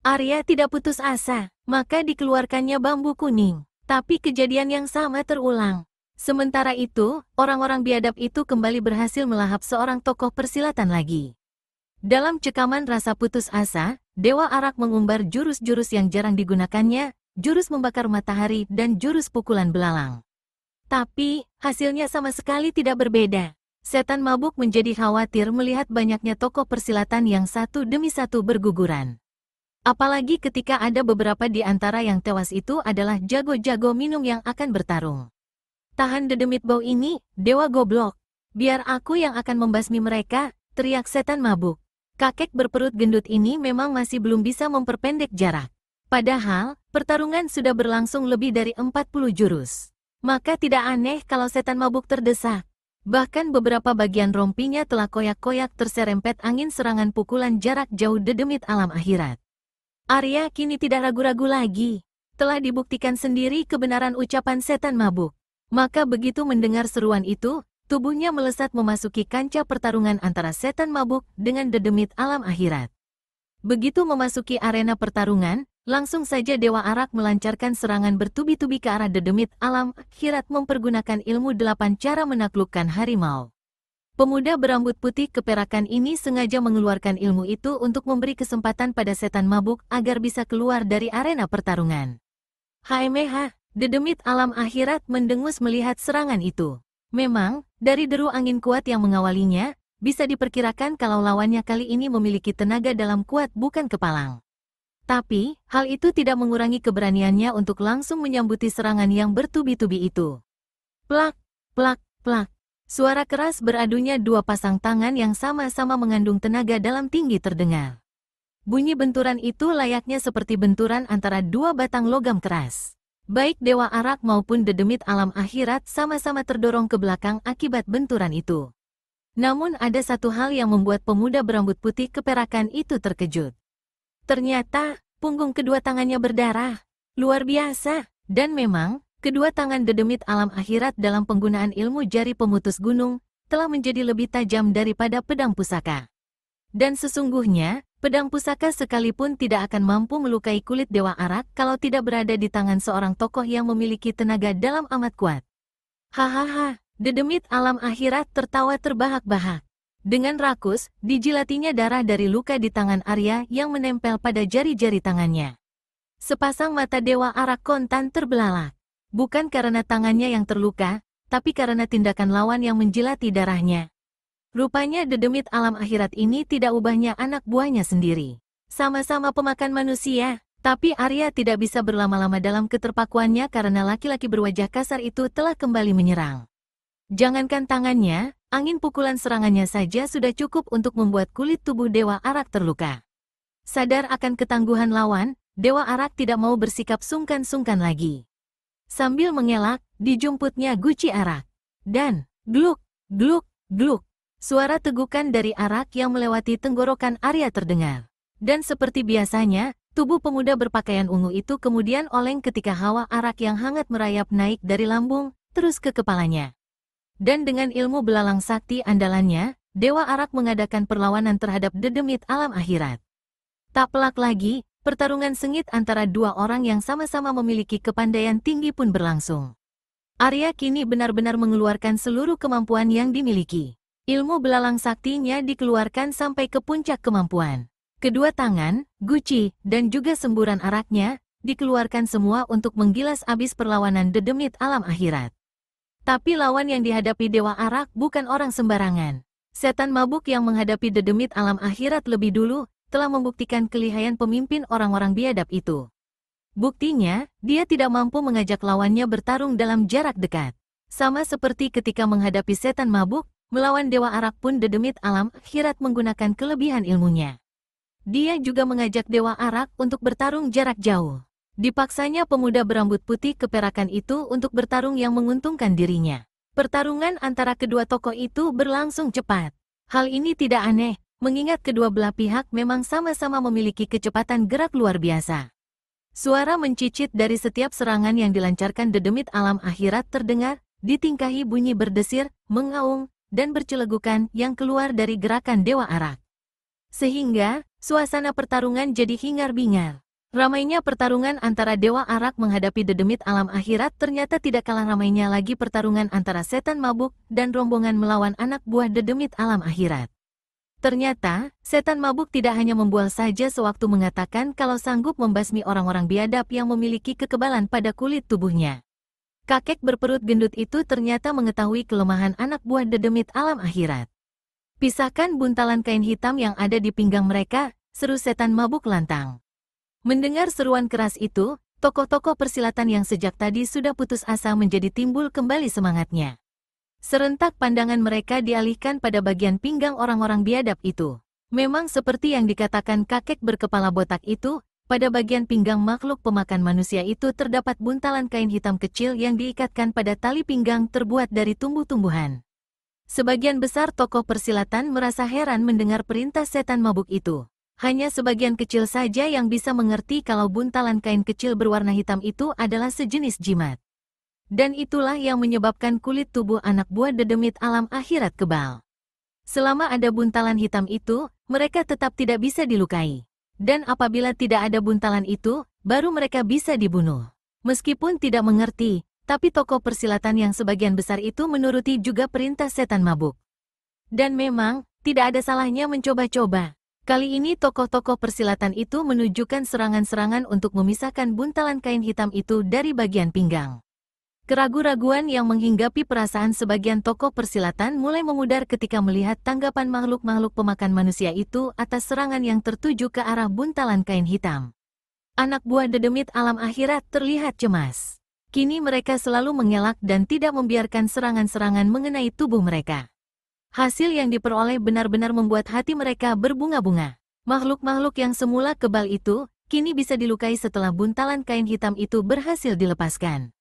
Arya tidak putus asa, maka dikeluarkannya bambu kuning. Tapi kejadian yang sama terulang. Sementara itu, orang-orang biadab itu kembali berhasil melahap seorang tokoh persilatan lagi. Dalam cekaman rasa putus asa, Dewa Arak mengumbar jurus-jurus yang jarang digunakannya, jurus membakar matahari dan jurus pukulan belalang. Tapi, hasilnya sama sekali tidak berbeda. Setan mabuk menjadi khawatir melihat banyaknya tokoh persilatan yang satu demi satu berguguran. Apalagi ketika ada beberapa di antara yang tewas itu adalah jago-jago minum yang akan bertarung. Tahan dedemit bau ini, dewa goblok. Biar aku yang akan membasmi mereka, teriak setan mabuk. Kakek berperut gendut ini memang masih belum bisa memperpendek jarak. Padahal, pertarungan sudah berlangsung lebih dari 40 jurus. Maka tidak aneh kalau setan mabuk terdesak. Bahkan beberapa bagian rompinya telah koyak-koyak terserempet angin serangan pukulan jarak jauh dedemit alam akhirat. Arya kini tidak ragu-ragu lagi. Telah dibuktikan sendiri kebenaran ucapan setan mabuk. Maka begitu mendengar seruan itu, tubuhnya melesat memasuki kancah pertarungan antara setan mabuk dengan dedemit alam akhirat. Begitu memasuki arena pertarungan, langsung saja Dewa Arak melancarkan serangan bertubi-tubi ke arah dedemit alam akhirat mempergunakan ilmu 8 cara menaklukkan harimau. Pemuda berambut putih keperakan ini sengaja mengeluarkan ilmu itu untuk memberi kesempatan pada setan mabuk agar bisa keluar dari arena pertarungan. HMH, dedemit alam akhirat mendengus melihat serangan itu. Memang, dari deru angin kuat yang mengawalinya, bisa diperkirakan kalau lawannya kali ini memiliki tenaga dalam kuat bukan kepalang. Tapi, hal itu tidak mengurangi keberaniannya untuk langsung menyambuti serangan yang bertubi-tubi itu. Plak, plak, plak. Suara keras beradunya dua pasang tangan yang sama-sama mengandung tenaga dalam tinggi terdengar. Bunyi benturan itu layaknya seperti benturan antara dua batang logam keras. Baik Dewa Arak maupun dedemit alam akhirat sama-sama terdorong ke belakang akibat benturan itu. Namun ada satu hal yang membuat pemuda berambut putih keperakan itu terkejut. Ternyata, punggung kedua tangannya berdarah. Luar biasa, dan memang, kedua tangan dedemit alam akhirat dalam penggunaan ilmu jari pemutus gunung, telah menjadi lebih tajam daripada pedang pusaka. Dan sesungguhnya, pedang pusaka sekalipun tidak akan mampu melukai kulit Dewa Arak kalau tidak berada di tangan seorang tokoh yang memiliki tenaga dalam amat kuat. Hahaha, dedemit alam akhirat tertawa terbahak-bahak. Dengan rakus, dijilatinya darah dari luka di tangan Arya yang menempel pada jari-jari tangannya. Sepasang mata Dewa Arak kontan terbelalak. Bukan karena tangannya yang terluka, tapi karena tindakan lawan yang menjilati darahnya. Rupanya dedemit alam akhirat ini tidak ubahnya anak buahnya sendiri. Sama-sama pemakan manusia, tapi Arya tidak bisa berlama-lama dalam keterpakuannya karena laki-laki berwajah kasar itu telah kembali menyerang. Jangankan tangannya, angin pukulan serangannya saja sudah cukup untuk membuat kulit tubuh Dewa Arak terluka. Sadar akan ketangguhan lawan, Dewa Arak tidak mau bersikap sungkan-sungkan lagi. Sambil mengelak, dijumputnya guci Arak. Dan, gluk, gluk, gluk. Suara tegukan dari Arak yang melewati tenggorokan Arya terdengar. Dan seperti biasanya, tubuh pemuda berpakaian ungu itu kemudian oleng ketika hawa arak yang hangat merayap naik dari lambung, terus ke kepalanya. Dan dengan ilmu belalang sakti andalannya, Dewa Arak mengadakan perlawanan terhadap dedemit alam akhirat. Tak pelak lagi, pertarungan sengit antara dua orang yang sama-sama memiliki kepandaian tinggi pun berlangsung. Arya kini benar-benar mengeluarkan seluruh kemampuan yang dimiliki. Ilmu belalang saktinya dikeluarkan sampai ke puncak kemampuan. Kedua tangan, guci, dan juga semburan araknya, dikeluarkan semua untuk menggilas habis perlawanan dedemit alam akhirat. Tapi lawan yang dihadapi Dewa Arak bukan orang sembarangan. Setan mabuk yang menghadapi dedemit alam akhirat lebih dulu, telah membuktikan kelihayan pemimpin orang-orang biadab itu. Buktinya, dia tidak mampu mengajak lawannya bertarung dalam jarak dekat. Sama seperti ketika menghadapi setan mabuk, melawan Dewa Arak pun dedemit alam akhirat menggunakan kelebihan ilmunya. Dia juga mengajak Dewa Arak untuk bertarung jarak jauh. Dipaksanya pemuda berambut putih keperakan itu untuk bertarung yang menguntungkan dirinya. Pertarungan antara kedua tokoh itu berlangsung cepat. Hal ini tidak aneh, mengingat kedua belah pihak memang sama-sama memiliki kecepatan gerak luar biasa. Suara mencicit dari setiap serangan yang dilancarkan dedemit alam akhirat terdengar, ditingkahi bunyi berdesir, mengaung, dan bercelegukan yang keluar dari gerakan Dewa Arak. Sehingga, Suasana pertarungan jadi hingar-bingar. Ramainya pertarungan antara Dewa Arak menghadapi dedemit alam akhirat ternyata tidak kalah ramainya lagi pertarungan antara setan mabuk dan rombongan melawan anak buah dedemit alam akhirat. Ternyata, setan mabuk tidak hanya membual saja sewaktu mengatakan kalau sanggup membasmi orang-orang biadab yang memiliki kekebalan pada kulit tubuhnya. Kakek berperut gendut itu ternyata mengetahui kelemahan anak buah dedemit alam akhirat. Pisahkan buntalan kain hitam yang ada di pinggang mereka, seru setan mabuk lantang. Mendengar seruan keras itu, tokoh-tokoh persilatan yang sejak tadi sudah putus asa menjadi timbul kembali semangatnya. Serentak pandangan mereka dialihkan pada bagian pinggang orang-orang biadab itu. Memang seperti yang dikatakan kakek berkepala botak itu, pada bagian pinggang makhluk pemakan manusia itu terdapat buntalan kain hitam kecil yang diikatkan pada tali pinggang terbuat dari tumbuh-tumbuhan. Sebagian besar tokoh persilatan merasa heran mendengar perintah setan mabuk itu. Hanya sebagian kecil saja yang bisa mengerti kalau buntalan kain kecil berwarna hitam itu adalah sejenis jimat. Dan itulah yang menyebabkan kulit tubuh anak buah dedemit alam akhirat kebal. Selama ada buntalan hitam itu, mereka tetap tidak bisa dilukai. Dan apabila tidak ada buntalan itu, baru mereka bisa dibunuh. Meskipun tidak mengerti, tapi tokoh persilatan yang sebagian besar itu menuruti juga perintah setan mabuk. Dan memang, tidak ada salahnya mencoba-coba. Kali ini tokoh-tokoh persilatan itu menunjukkan serangan-serangan untuk memisahkan buntalan kain hitam itu dari bagian pinggang. Keraguan-raguan yang menghinggapi perasaan sebagian tokoh persilatan mulai memudar ketika melihat tanggapan makhluk-makhluk pemakan manusia itu atas serangan yang tertuju ke arah buntalan kain hitam. Anak buah dedemit alam akhirat terlihat cemas. Kini mereka selalu mengelak dan tidak membiarkan serangan-serangan mengenai tubuh mereka. Hasil yang diperoleh benar-benar membuat hati mereka berbunga-bunga. Makhluk-makhluk yang semula kebal itu, kini bisa dilukai setelah buntalan kain hitam itu berhasil dilepaskan.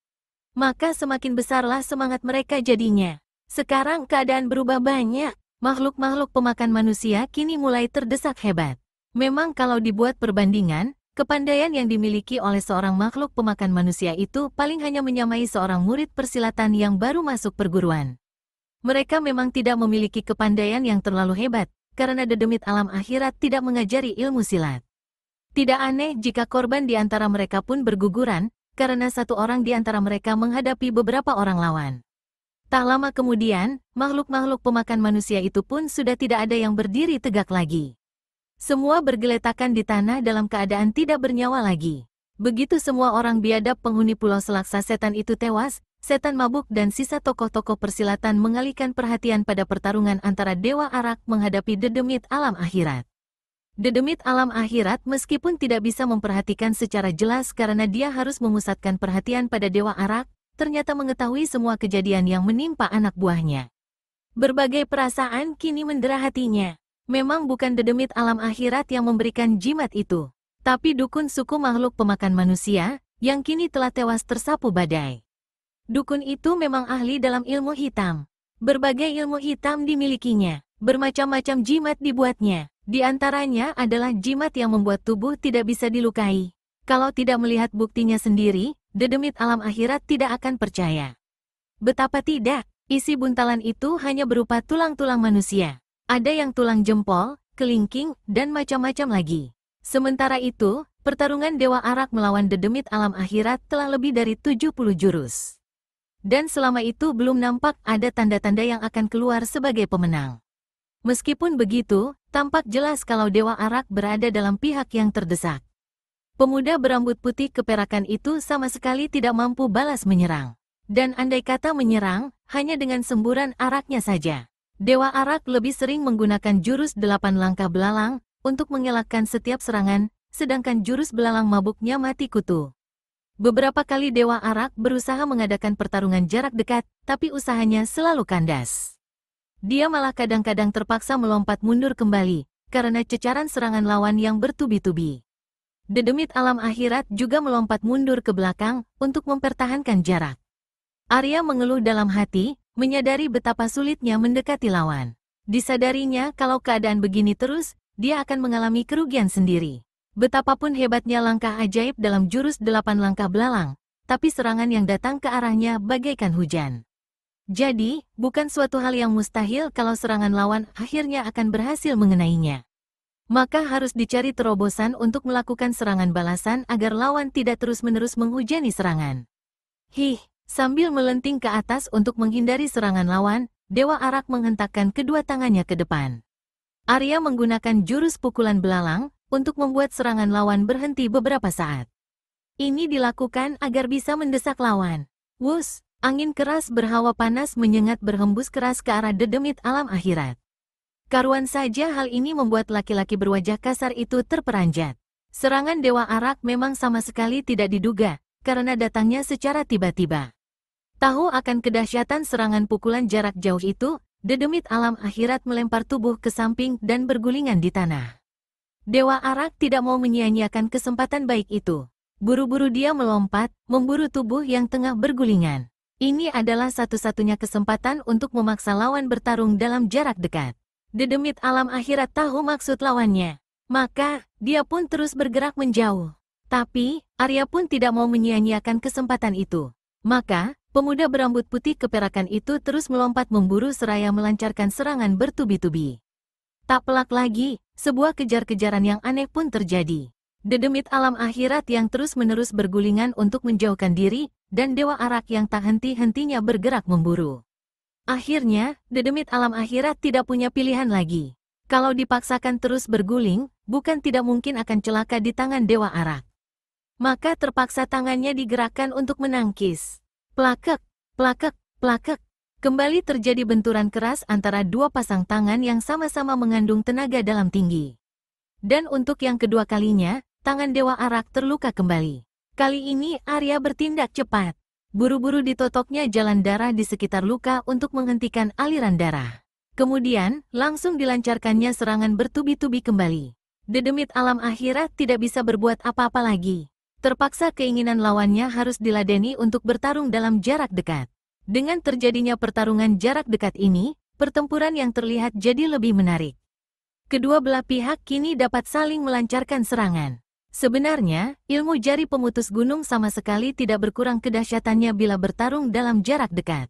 Maka semakin besarlah semangat mereka jadinya. Sekarang keadaan berubah banyak. Makhluk-makhluk pemakan manusia kini mulai terdesak hebat. Memang kalau dibuat perbandingan, kepandaian yang dimiliki oleh seorang makhluk pemakan manusia itu paling hanya menyamai seorang murid persilatan yang baru masuk perguruan. Mereka memang tidak memiliki kepandaian yang terlalu hebat, karena dedemit alam akhirat tidak mengajari ilmu silat. Tidak aneh jika korban di antara mereka pun berguguran, karena satu orang di antara mereka menghadapi beberapa orang lawan. Tak lama kemudian, makhluk-makhluk pemakan manusia itu pun sudah tidak ada yang berdiri tegak lagi. Semua bergeletakan di tanah dalam keadaan tidak bernyawa lagi. Begitu semua orang biadab penghuni Pulau Selaksa Setan itu tewas, setan mabuk dan sisa tokoh-tokoh persilatan mengalihkan perhatian pada pertarungan antara Dewa Arak menghadapi dedemit alam akhirat. Dedemit alam akhirat meskipun tidak bisa memperhatikan secara jelas karena dia harus memusatkan perhatian pada Dewa Arak, ternyata mengetahui semua kejadian yang menimpa anak buahnya. Berbagai perasaan kini mendera hatinya. Memang bukan dedemit alam akhirat yang memberikan jimat itu, tapi dukun suku makhluk pemakan manusia, yang kini telah tewas tersapu badai. Dukun itu memang ahli dalam ilmu hitam. Berbagai ilmu hitam dimilikinya, bermacam-macam jimat dibuatnya. Di antaranya adalah jimat yang membuat tubuh tidak bisa dilukai. Kalau tidak melihat buktinya sendiri, dedemit alam akhirat tidak akan percaya. Betapa tidak, isi buntalan itu hanya berupa tulang-tulang manusia. Ada yang tulang jempol, kelingking, dan macam-macam lagi. Sementara itu, pertarungan Dewa Arak melawan dedemit alam akhirat telah lebih dari 70 jurus. Dan selama itu belum nampak ada tanda-tanda yang akan keluar sebagai pemenang. Meskipun begitu, tampak jelas kalau Dewa Arak berada dalam pihak yang terdesak. Pemuda berambut putih keperakan itu sama sekali tidak mampu balas menyerang. Dan andai kata menyerang, hanya dengan semburan araknya saja. Dewa Arak lebih sering menggunakan jurus 8 langkah belalang untuk mengelakkan setiap serangan, sedangkan jurus belalang mabuknya mati kutu. Beberapa kali Dewa Arak berusaha mengadakan pertarungan jarak dekat, tapi usahanya selalu kandas. Dia malah kadang-kadang terpaksa melompat mundur kembali, karena cecaran serangan lawan yang bertubi-tubi. Dedemit alam akhirat juga melompat mundur ke belakang, untuk mempertahankan jarak. Arya mengeluh dalam hati, menyadari betapa sulitnya mendekati lawan. Disadarinya kalau keadaan begini terus, dia akan mengalami kerugian sendiri. Betapapun hebatnya langkah ajaib dalam jurus 8 langkah belalang, tapi serangan yang datang ke arahnya bagaikan hujan. Jadi, bukan suatu hal yang mustahil kalau serangan lawan akhirnya akan berhasil mengenainya. maka harus dicari terobosan untuk melakukan serangan balasan agar lawan tidak terus-menerus menghujani serangan. Sambil melenting ke atas untuk menghindari serangan lawan, Dewa Arak menghentakkan kedua tangannya ke depan. Arya menggunakan jurus pukulan belalang untuk membuat serangan lawan berhenti beberapa saat. Ini dilakukan agar bisa mendesak lawan. Wus, angin keras berhawa panas menyengat berhembus keras ke arah dedemit alam akhirat. Karuan saja hal ini membuat laki-laki berwajah kasar itu terperanjat. Serangan Dewa Arak memang sama sekali tidak diduga, karena datangnya secara tiba-tiba. Tahu akan kedahsyatan serangan pukulan jarak jauh itu, dedemit alam akhirat melempar tubuh ke samping dan bergulingan di tanah. Dewa Arak tidak mau menyia-nyiakan kesempatan baik itu. Buru-buru dia melompat, memburu tubuh yang tengah bergulingan. Ini adalah satu-satunya kesempatan untuk memaksa lawan bertarung dalam jarak dekat. Dedemit alam akhirat tahu maksud lawannya. Maka, dia pun terus bergerak menjauh. Tapi, Arya pun tidak mau menyia-nyiakan kesempatan itu. Maka, pemuda berambut putih keperakan itu terus melompat memburu seraya melancarkan serangan bertubi-tubi. Tak pelak lagi, sebuah kejar-kejaran yang aneh pun terjadi. Dedemit alam akhirat yang terus-menerus bergulingan untuk menjauhkan diri, dan Dewa Arak yang tak henti-hentinya bergerak memburu. Akhirnya, dedemit alam akhirat tidak punya pilihan lagi. Kalau dipaksakan terus berguling, bukan tidak mungkin akan celaka di tangan Dewa Arak. Maka terpaksa tangannya digerakkan untuk menangkis. Plakek, plakek, plakek. Kembali terjadi benturan keras antara dua pasang tangan yang sama-sama mengandung tenaga dalam tinggi. Dan untuk yang kedua kalinya, tangan Dewa Arak terluka kembali. Kali ini Arya bertindak cepat. Buru-buru ditotoknya jalan darah di sekitar luka untuk menghentikan aliran darah. Kemudian, langsung dilancarkannya serangan bertubi-tubi kembali. Dedemit alam akhirat tidak bisa berbuat apa-apa lagi. Terpaksa keinginan lawannya harus diladeni untuk bertarung dalam jarak dekat. Dengan terjadinya pertarungan jarak dekat ini, pertempuran yang terlihat jadi lebih menarik. Kedua belah pihak kini dapat saling melancarkan serangan. Sebenarnya, ilmu jari pemutus gunung sama sekali tidak berkurang kedahsyatannya bila bertarung dalam jarak dekat.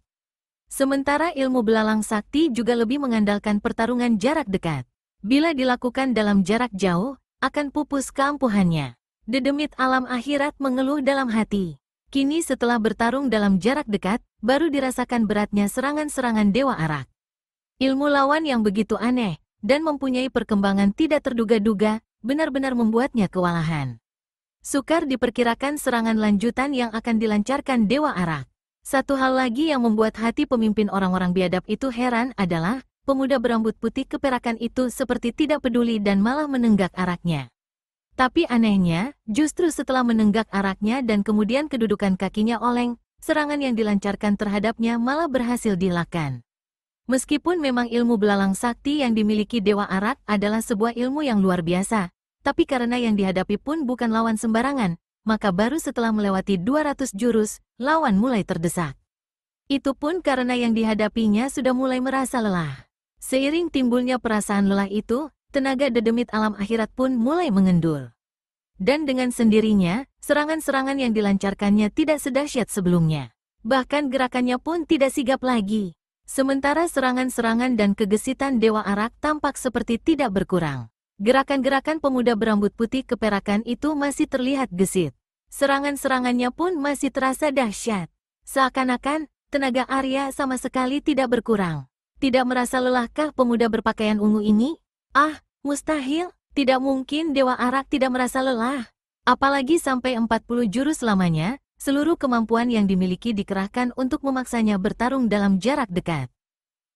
Sementara ilmu belalang sakti juga lebih mengandalkan pertarungan jarak dekat. Bila dilakukan dalam jarak jauh, akan pupus keampuhannya. Dedemit alam akhirat mengeluh dalam hati. Kini setelah bertarung dalam jarak dekat, baru dirasakan beratnya serangan-serangan Dewa Arak. Ilmu lawan yang begitu aneh, dan mempunyai perkembangan tidak terduga-duga, benar-benar membuatnya kewalahan. Sukar diperkirakan serangan lanjutan yang akan dilancarkan Dewa Arak. Satu hal lagi yang membuat hati pemimpin orang-orang biadab itu heran adalah, pemuda berambut putih keperakan itu seperti tidak peduli dan malah menenggak araknya. Tapi anehnya, justru setelah menenggak araknya dan kemudian kedudukan kakinya oleng, serangan yang dilancarkan terhadapnya malah berhasil dielakkan. Meskipun memang ilmu belalang sakti yang dimiliki Dewa Arak adalah sebuah ilmu yang luar biasa, tapi karena yang dihadapi pun bukan lawan sembarangan, maka baru setelah melewati 200 jurus, lawan mulai terdesak. Itu pun karena yang dihadapinya sudah mulai merasa lelah. Seiring timbulnya perasaan lelah itu, tenaga dedemit alam akhirat pun mulai mengendul. Dan dengan sendirinya, serangan-serangan yang dilancarkannya tidak sedahsyat sebelumnya. Bahkan gerakannya pun tidak sigap lagi. Sementara serangan-serangan dan kegesitan Dewa Arak tampak seperti tidak berkurang. Gerakan-gerakan pemuda berambut putih keperakan itu masih terlihat gesit. Serangan-serangannya pun masih terasa dahsyat. Seakan-akan, tenaga Arya sama sekali tidak berkurang. Tidak merasa lelahkah pemuda berpakaian ungu ini? Ah, mustahil. Tidak mungkin Dewa Arak tidak merasa lelah. Apalagi sampai 40 jurus lamanya, seluruh kemampuan yang dimiliki dikerahkan untuk memaksanya bertarung dalam jarak dekat.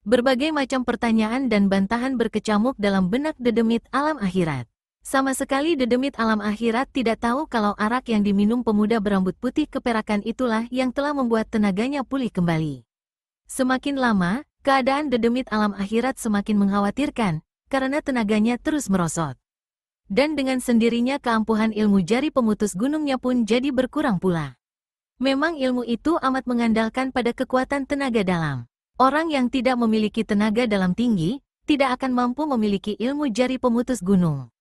Berbagai macam pertanyaan dan bantahan berkecamuk dalam benak dedemit alam akhirat. Sama sekali dedemit alam akhirat tidak tahu kalau arak yang diminum pemuda berambut putih keperakan itulah yang telah membuat tenaganya pulih kembali. Semakin lama, keadaan dedemit alam akhirat semakin mengkhawatirkan, karena tenaganya terus merosot. Dan dengan sendirinya keampuhan ilmu jari pemutus gunungnya pun jadi berkurang pula. Memang ilmu itu amat mengandalkan pada kekuatan tenaga dalam. Orang yang tidak memiliki tenaga dalam tinggi, tidak akan mampu memiliki ilmu jari pemutus gunung.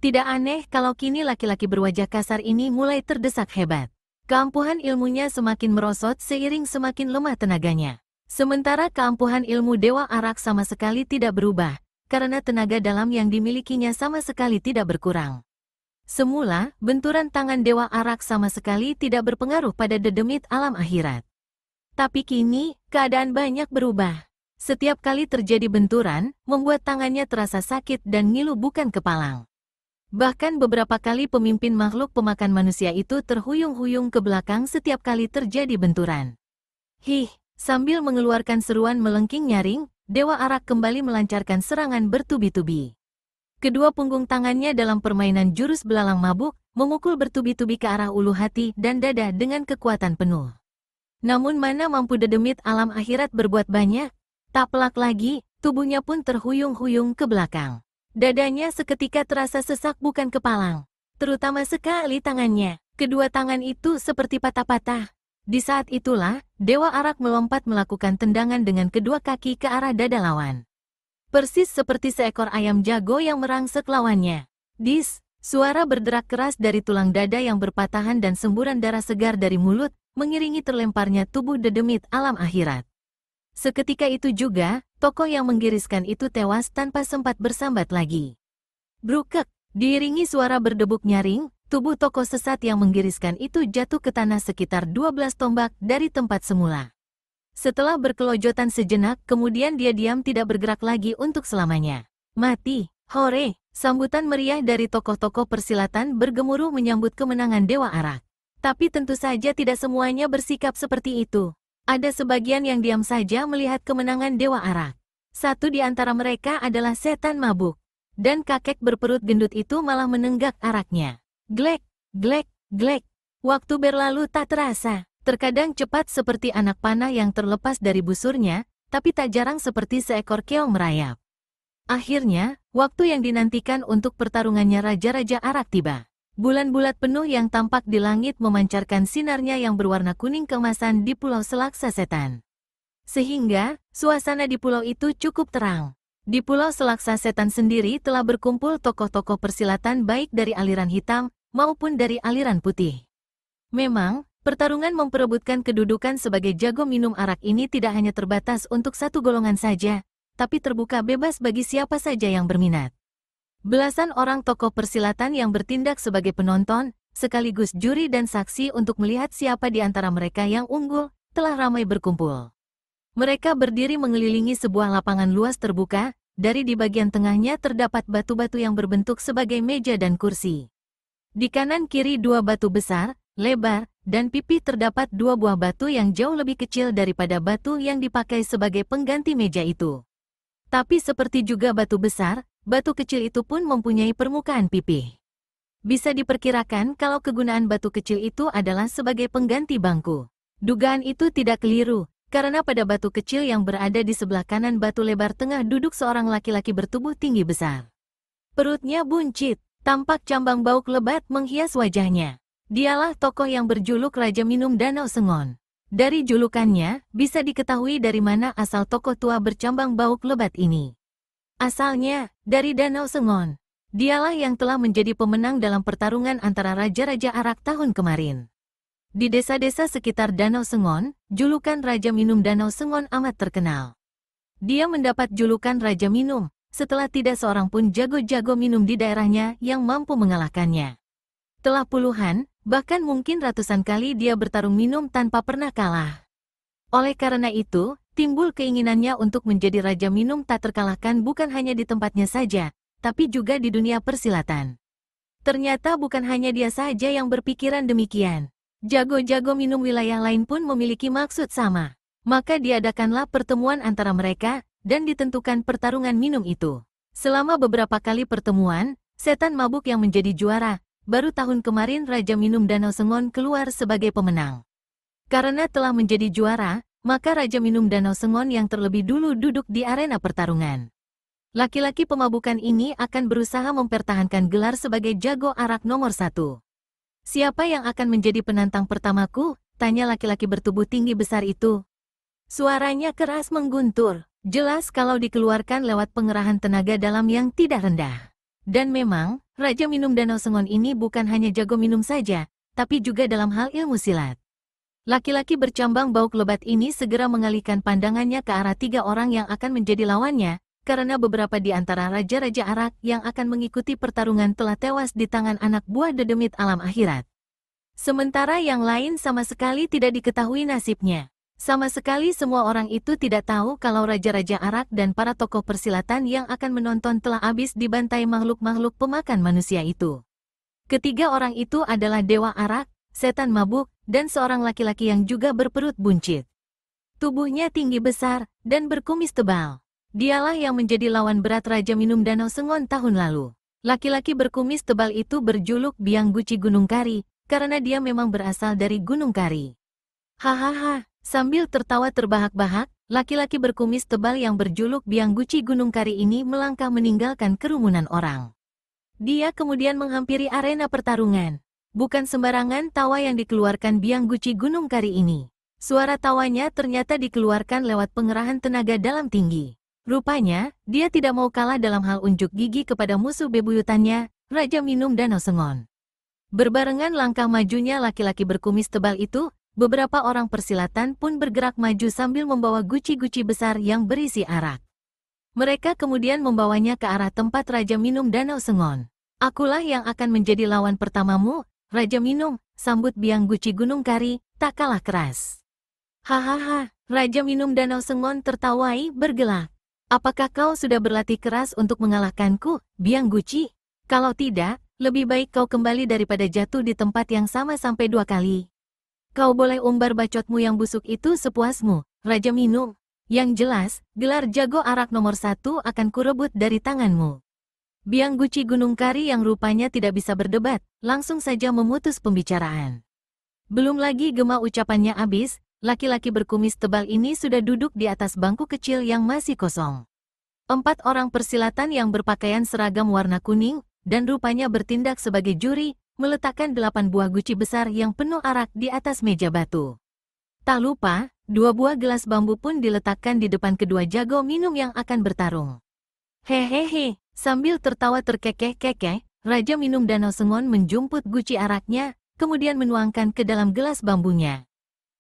Tidak aneh kalau kini laki-laki berwajah kasar ini mulai terdesak hebat. Keampuhan ilmunya semakin merosot seiring semakin lemah tenaganya. Sementara keampuhan ilmu Dewa Arak sama sekali tidak berubah, karena tenaga dalam yang dimilikinya sama sekali tidak berkurang. Semula, benturan tangan Dewa Arak sama sekali tidak berpengaruh pada dedemit alam akhirat. Tapi kini, keadaan banyak berubah. Setiap kali terjadi benturan, membuat tangannya terasa sakit dan ngilu bukan kepalang. Bahkan beberapa kali pemimpin makhluk pemakan manusia itu terhuyung-huyung ke belakang setiap kali terjadi benturan. Hih, sambil mengeluarkan seruan melengking nyaring, Dewa Arak kembali melancarkan serangan bertubi-tubi. Kedua punggung tangannya dalam permainan jurus belalang mabuk, memukul bertubi-tubi ke arah ulu hati dan dada dengan kekuatan penuh. Namun mana mampu dedemit alam akhirat berbuat banyak? Tak pelak lagi, tubuhnya pun terhuyung-huyung ke belakang. Dadanya seketika terasa sesak bukan kepalang. Terutama sekali tangannya. Kedua tangan itu seperti patah-patah. Di saat itulah, Dewa Arak melompat melakukan tendangan dengan kedua kaki ke arah dada lawan. Persis seperti seekor ayam jago yang merangsek lawannya. Dis, suara berderak keras dari tulang dada yang berpatahan dan semburan darah segar dari mulut, mengiringi terlemparnya tubuh dedemit alam akhirat. Seketika itu juga, tokoh yang menggiriskan itu tewas tanpa sempat bersambat lagi. Brukek, diiringi suara berdebuk nyaring, tubuh tokoh sesat yang menggiriskan itu jatuh ke tanah sekitar 12 tombak dari tempat semula. Setelah berkelojotan sejenak, kemudian dia diam tidak bergerak lagi untuk selamanya. Mati, hore, sambutan meriah dari tokoh-tokoh persilatan bergemuruh menyambut kemenangan Dewa Arak. Tapi tentu saja tidak semuanya bersikap seperti itu. Ada sebagian yang diam saja melihat kemenangan Dewa Arak. Satu di antara mereka adalah setan mabuk. Dan kakek berperut gendut itu malah menenggak araknya. Glek, glek, glek. Waktu berlalu tak terasa. Terkadang cepat seperti anak panah yang terlepas dari busurnya, tapi tak jarang seperti seekor keong merayap. Akhirnya, waktu yang dinantikan untuk pertarungannya Raja-Raja Arak tiba. Bulan bulat penuh yang tampak di langit memancarkan sinarnya yang berwarna kuning keemasan di Pulau Selaksa Setan. Sehingga, suasana di pulau itu cukup terang. Di Pulau Selaksa Setan sendiri telah berkumpul tokoh-tokoh persilatan baik dari aliran hitam maupun dari aliran putih. Memang, pertarungan memperebutkan kedudukan sebagai jago minum arak ini tidak hanya terbatas untuk satu golongan saja, tapi terbuka bebas bagi siapa saja yang berminat. Belasan orang tokoh persilatan yang bertindak sebagai penonton, sekaligus juri dan saksi untuk melihat siapa di antara mereka yang unggul, telah ramai berkumpul. Mereka berdiri mengelilingi sebuah lapangan luas terbuka, dari di bagian tengahnya terdapat batu-batu yang berbentuk sebagai meja dan kursi. Di kanan kiri dua batu besar, lebar, dan pipih terdapat dua buah batu yang jauh lebih kecil daripada batu yang dipakai sebagai pengganti meja itu. Tapi seperti juga batu besar, batu kecil itu pun mempunyai permukaan pipih. Bisa diperkirakan kalau kegunaan batu kecil itu adalah sebagai pengganti bangku. Dugaan itu tidak keliru, karena pada batu kecil yang berada di sebelah kanan batu lebar tengah duduk seorang laki-laki bertubuh tinggi besar. Perutnya buncit, tampak cambang bauk lebat menghias wajahnya. Dialah tokoh yang berjuluk Raja Minum Danau Sengon. Dari julukannya, bisa diketahui dari mana asal tokoh tua bercambang bauk lebat ini. Asalnya, dari Danau Sengon. Dialah yang telah menjadi pemenang dalam pertarungan antara Raja-Raja Arak tahun kemarin. Di desa-desa sekitar Danau Sengon, julukan Raja Minum Danau Sengon amat terkenal. Dia mendapat julukan Raja Minum, setelah tidak seorang pun jago-jago minum di daerahnya yang mampu mengalahkannya. Telah puluhan, bahkan mungkin ratusan kali dia bertarung minum tanpa pernah kalah. Oleh karena itu, timbul keinginannya untuk menjadi Raja Minum tak terkalahkan bukan hanya di tempatnya saja, tapi juga di dunia persilatan. Ternyata bukan hanya dia saja yang berpikiran demikian. Jago-jago minum wilayah lain pun memiliki maksud sama. Maka diadakanlah pertemuan antara mereka, dan ditentukan pertarungan minum itu. Selama beberapa kali pertemuan, setan mabuk yang menjadi juara. Baru tahun kemarin Raja Minum Danau Sengon keluar sebagai pemenang. Karena telah menjadi juara, maka Raja Minum Danau Sengon yang terlebih dulu duduk di arena pertarungan. Laki-laki pemabukan ini akan berusaha mempertahankan gelar sebagai jago arak nomor 1. Siapa yang akan menjadi penantang pertamaku? Tanya laki-laki bertubuh tinggi besar itu. Suaranya keras mengguntur, jelas kalau dikeluarkan lewat pengerahan tenaga dalam yang tidak rendah. Dan memang, Raja Minum Danau Sengon ini bukan hanya jago minum saja, tapi juga dalam hal ilmu silat. Laki-laki bercambang bauk lebat ini segera mengalihkan pandangannya ke arah 3 orang yang akan menjadi lawannya, karena beberapa di antara raja-raja Arak yang akan mengikuti pertarungan telah tewas di tangan anak buah dedemit alam akhirat. Sementara yang lain sama sekali tidak diketahui nasibnya. Sama sekali semua orang itu tidak tahu kalau raja-raja Arak dan para tokoh persilatan yang akan menonton telah habis dibantai makhluk-makhluk pemakan manusia itu. Ketiga orang itu adalah Dewa Arak, setan mabuk, dan seorang laki-laki yang juga berperut buncit. Tubuhnya tinggi besar, dan berkumis tebal. Dialah yang menjadi lawan berat Raja Minum Danau Sengon tahun lalu. Laki-laki berkumis tebal itu berjuluk Biang Guci Gunung Kari, karena dia memang berasal dari Gunung Kari. Hahaha, sambil tertawa terbahak-bahak, laki-laki berkumis tebal yang berjuluk Biang Guci Gunung Kari ini melangkah meninggalkan kerumunan orang. Dia kemudian menghampiri arena pertarungan. Bukan sembarangan tawa yang dikeluarkan Biang Guci Gunung Kari ini. Suara tawanya ternyata dikeluarkan lewat pengerahan tenaga dalam tinggi. Rupanya, dia tidak mau kalah dalam hal unjuk gigi kepada musuh bebuyutannya, Raja Minum Danau Sengon. Berbarengan langkah majunya laki-laki berkumis tebal itu, beberapa orang persilatan pun bergerak maju sambil membawa guci-guci besar yang berisi arak. Mereka kemudian membawanya ke arah tempat Raja Minum Danau Sengon. Akulah yang akan menjadi lawan pertamamu, Raja Minum, sambut Biang Guci Gunung Kari, tak kalah keras. Hahaha, Raja Minum Danau Sengon tertawai bergelak. Apakah kau sudah berlatih keras untuk mengalahkanku, Biang Guci? Kalau tidak, lebih baik kau kembali daripada jatuh di tempat yang sama sampai 2 kali. Kau boleh umbar bacotmu yang busuk itu sepuasmu, Raja Minum. Yang jelas, gelar jago arak nomor 1 akan kurebut dari tanganmu. Biang Guci Gunung Kari yang rupanya tidak bisa berdebat, langsung saja memutus pembicaraan. Belum lagi gema ucapannya habis, laki-laki berkumis tebal ini sudah duduk di atas bangku kecil yang masih kosong. 4 orang persilatan yang berpakaian seragam warna kuning, dan rupanya bertindak sebagai juri, meletakkan 8 buah guci besar yang penuh arak di atas meja batu. Tak lupa, 2 buah gelas bambu pun diletakkan di depan kedua jago minum yang akan bertarung. Hehehe, sambil tertawa terkekeh-kekeh, Raja Minum Danau Sengon menjumput guci araknya, kemudian menuangkan ke dalam gelas bambunya.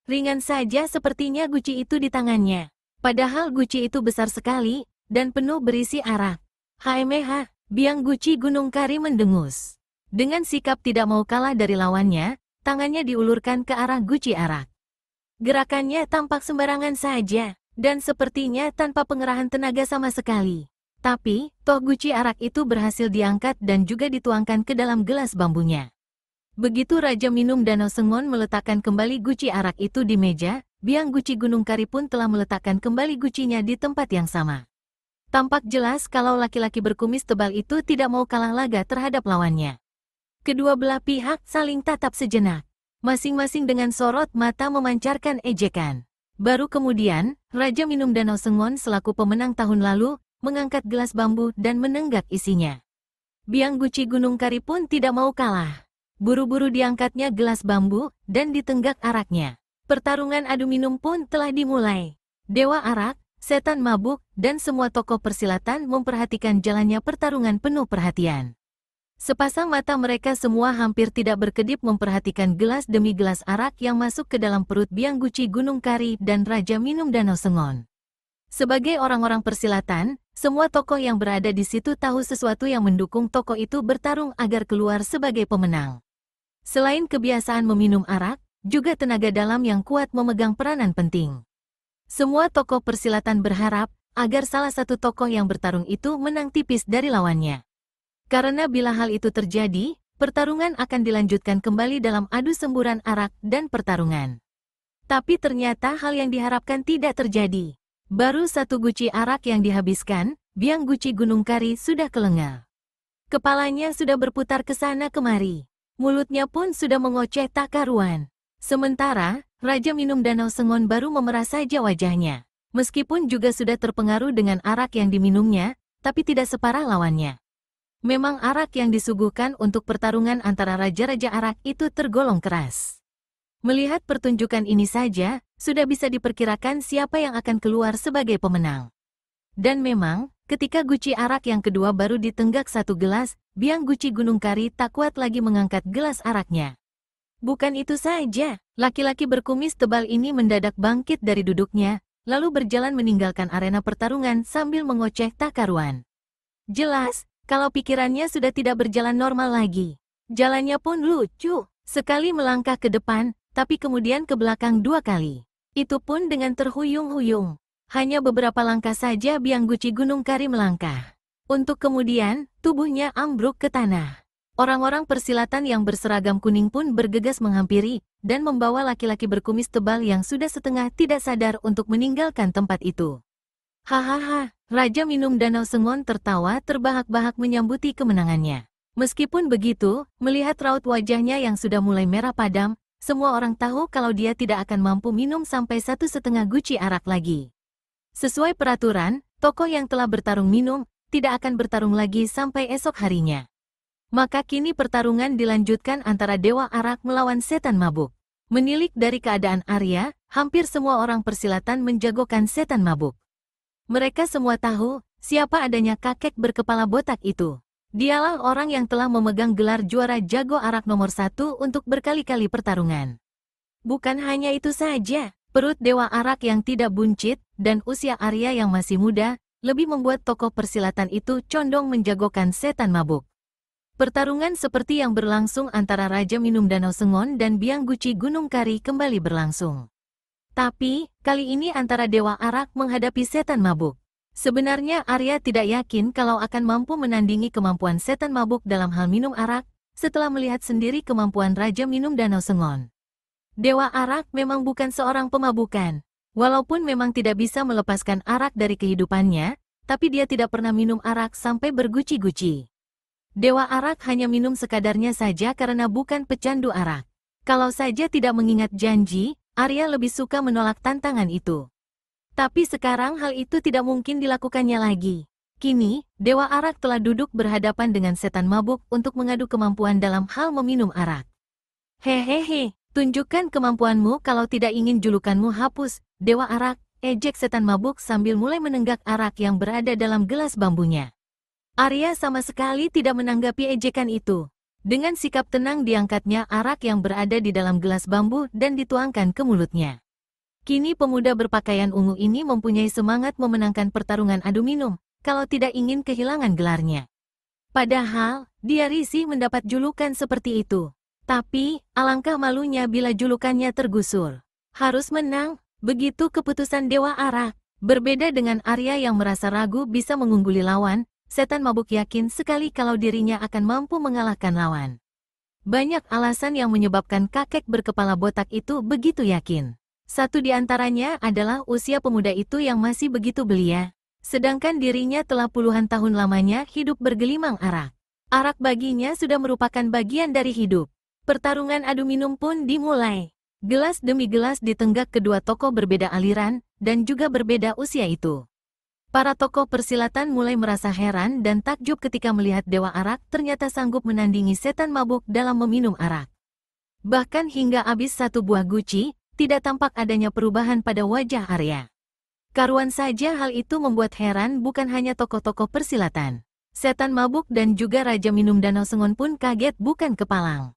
Ringan saja sepertinya guci itu di tangannya. Padahal guci itu besar sekali, dan penuh berisi arak. Haimeha, Biang Guci Gunung Kari mendengus. Dengan sikap tidak mau kalah dari lawannya, tangannya diulurkan ke arah guci arak. Gerakannya tampak sembarangan saja, dan sepertinya tanpa pengerahan tenaga sama sekali. Tapi, toh guci arak itu berhasil diangkat dan juga dituangkan ke dalam gelas bambunya. Begitu Raja Minum Danau Sengon meletakkan kembali guci arak itu di meja, Biang Guci Gunung Kari pun telah meletakkan kembali gucinya di tempat yang sama. Tampak jelas kalau laki-laki berkumis tebal itu tidak mau kalah laga terhadap lawannya. Kedua belah pihak saling tatap sejenak. Masing-masing dengan sorot mata memancarkan ejekan. Baru kemudian, Raja Minum Danau Sengon selaku pemenang tahun lalu, mengangkat gelas bambu dan menenggak isinya. Biang Guci Gunung Kari pun tidak mau kalah. Buru-buru diangkatnya gelas bambu, dan ditenggak araknya. Pertarungan adu minum pun telah dimulai. Dewa Arak, setan mabuk, dan semua tokoh persilatan memperhatikan jalannya pertarungan penuh perhatian. Sepasang mata mereka semua hampir tidak berkedip memperhatikan gelas demi gelas arak yang masuk ke dalam perut Biang Guci Gunung Kari dan Raja Minum Danau Sengon. Sebagai orang-orang persilatan, semua tokoh yang berada di situ tahu sesuatu yang mendukung tokoh itu bertarung agar keluar sebagai pemenang. Selain kebiasaan meminum arak, juga tenaga dalam yang kuat memegang peranan penting. Semua tokoh persilatan berharap agar salah satu tokoh yang bertarung itu menang tipis dari lawannya. Karena bila hal itu terjadi, pertarungan akan dilanjutkan kembali dalam adu semburan arak dan pertarungan. Tapi ternyata hal yang diharapkan tidak terjadi. Baru 1 guci arak yang dihabiskan, Biang Guci Gunung Kari sudah kelengal. Kepalanya sudah berputar ke sana kemari. Mulutnya pun sudah mengoceh tak karuan. Sementara, Raja Minum Danau Sengon baru memerah saja wajahnya. Meskipun juga sudah terpengaruh dengan arak yang diminumnya, tapi tidak separah lawannya. Memang arak yang disuguhkan untuk pertarungan antara raja-raja arak itu tergolong keras. Melihat pertunjukan ini saja, sudah bisa diperkirakan siapa yang akan keluar sebagai pemenang. Dan memang, ketika guci arak yang kedua baru ditenggak 1 gelas, Biang Guci Gunung Kari tak kuat lagi mengangkat gelas araknya. Bukan itu saja, laki-laki berkumis tebal ini mendadak bangkit dari duduknya, lalu berjalan meninggalkan arena pertarungan sambil mengoceh tak karuan. Jelas, kalau pikirannya sudah tidak berjalan normal lagi. Jalannya pun lucu, sekali melangkah ke depan, tapi kemudian ke belakang 2 kali. Itu pun dengan terhuyung-huyung. Hanya beberapa langkah saja Biang Guci Gunung Kari melangkah. Untuk kemudian, tubuhnya ambruk ke tanah. Orang-orang persilatan yang berseragam kuning pun bergegas menghampiri, dan membawa laki-laki berkumis tebal yang sudah setengah tidak sadar untuk meninggalkan tempat itu. Hahaha, Raja Minum Danau Sengon tertawa terbahak-bahak menyambuti kemenangannya. Meskipun begitu, melihat raut wajahnya yang sudah mulai merah padam, semua orang tahu kalau dia tidak akan mampu minum sampai 1,5 guci arak lagi. Sesuai peraturan, tokoh yang telah bertarung minum, tidak akan bertarung lagi sampai esok harinya. Maka kini pertarungan dilanjutkan antara Dewa Arak melawan Setan Mabuk. Menilik dari keadaan Arya, hampir semua orang persilatan menjagokan Setan Mabuk. Mereka semua tahu, siapa adanya kakek berkepala botak itu. Dialah orang yang telah memegang gelar juara jago arak nomor 1 untuk berkali-kali pertarungan. Bukan hanya itu saja, perut Dewa Arak yang tidak buncit, dan usia Arya yang masih muda, lebih membuat tokoh persilatan itu condong menjagokan Setan Mabuk. Pertarungan seperti yang berlangsung antara Raja Minum Danau Sengon dan Biang Guci Gunung Kari kembali berlangsung. Tapi, kali ini antara Dewa Arak menghadapi Setan Mabuk. Sebenarnya Arya tidak yakin kalau akan mampu menandingi kemampuan Setan Mabuk dalam hal minum arak, setelah melihat sendiri kemampuan Raja Minum Danau Sengon. Dewa Arak memang bukan seorang pemabukan. Walaupun memang tidak bisa melepaskan arak dari kehidupannya, tapi dia tidak pernah minum arak sampai berguci-guci. Dewa Arak hanya minum sekadarnya saja karena bukan pecandu arak. Kalau saja tidak mengingat janji, Arya lebih suka menolak tantangan itu. Tapi sekarang hal itu tidak mungkin dilakukannya lagi. Kini, Dewa Arak telah duduk berhadapan dengan Setan Mabuk untuk mengadu kemampuan dalam hal meminum arak. Hehehe, tunjukkan kemampuanmu kalau tidak ingin julukanmu hapus, Dewa Arak, ejek Setan Mabuk sambil mulai menenggak arak yang berada dalam gelas bambunya. Arya sama sekali tidak menanggapi ejekan itu. Dengan sikap tenang diangkatnya arak yang berada di dalam gelas bambu dan dituangkan ke mulutnya. Kini pemuda berpakaian ungu ini mempunyai semangat memenangkan pertarungan adu minum, kalau tidak ingin kehilangan gelarnya. Padahal, dia risih mendapat julukan seperti itu. Tapi, alangkah malunya bila julukannya tergusur. Harus menang, begitu keputusan Dewa Arak. Berbeda dengan Arya yang merasa ragu bisa mengungguli lawan, Setan Mabuk yakin sekali kalau dirinya akan mampu mengalahkan lawan. Banyak alasan yang menyebabkan kakek berkepala botak itu begitu yakin. Satu di antaranya adalah usia pemuda itu yang masih begitu belia. Sedangkan dirinya telah puluhan tahun lamanya hidup bergelimang arak. Arak baginya sudah merupakan bagian dari hidup. Pertarungan adu minum pun dimulai. Gelas demi gelas ditenggak kedua tokoh berbeda aliran, dan juga berbeda usia itu. Para tokoh persilatan mulai merasa heran dan takjub ketika melihat Dewa Arak ternyata sanggup menandingi Setan Mabuk dalam meminum arak. Bahkan hingga habis 1 buah guci, tidak tampak adanya perubahan pada wajah Arya. Karuan saja hal itu membuat heran bukan hanya tokoh-tokoh persilatan. Setan Mabuk dan juga Raja Minum Danau Sengon pun kaget bukan kepalang.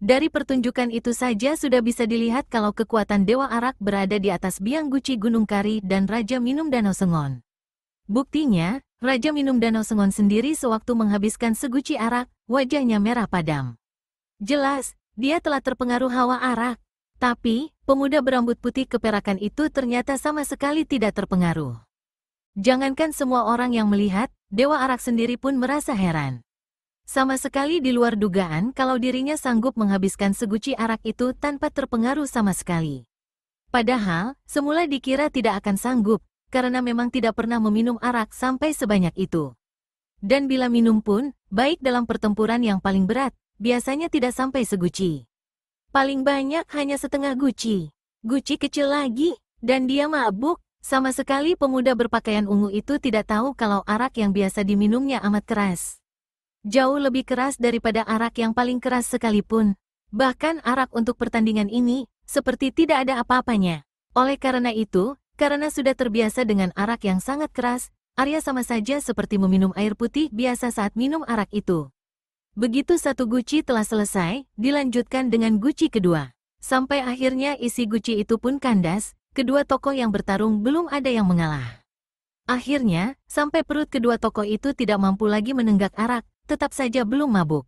Dari pertunjukan itu saja sudah bisa dilihat kalau kekuatan Dewa Arak berada di atas Biang Guci Gunung Kari dan Raja Minum Danau Sengon. Buktinya, Raja Minum Danau Sengon sendiri sewaktu menghabiskan seguci arak, wajahnya merah padam. Jelas, dia telah terpengaruh hawa arak. Tapi, pemuda berambut putih keperakan itu ternyata sama sekali tidak terpengaruh. Jangankan semua orang yang melihat, Dewa Arak sendiri pun merasa heran. Sama sekali di luar dugaan kalau dirinya sanggup menghabiskan seguci arak itu tanpa terpengaruh sama sekali. Padahal, semula dikira tidak akan sanggup, karena memang tidak pernah meminum arak sampai sebanyak itu. Dan bila minum pun, baik dalam pertempuran yang paling berat, biasanya tidak sampai seguci. Paling banyak hanya setengah guci. Guci kecil lagi, dan dia mabuk. Sama sekali pemuda berpakaian ungu itu tidak tahu kalau arak yang biasa diminumnya amat keras. Jauh lebih keras daripada arak yang paling keras sekalipun. Bahkan arak untuk pertandingan ini, seperti tidak ada apa-apanya. Oleh karena itu, karena sudah terbiasa dengan arak yang sangat keras, Arya sama saja seperti meminum air putih biasa saat minum arak itu. Begitu 1 guci telah selesai, dilanjutkan dengan guci kedua. Sampai akhirnya isi guci itu pun kandas, kedua tokoh yang bertarung belum ada yang mengalah. Akhirnya, sampai perut kedua tokoh itu tidak mampu lagi menenggak arak, tetap saja belum mabuk.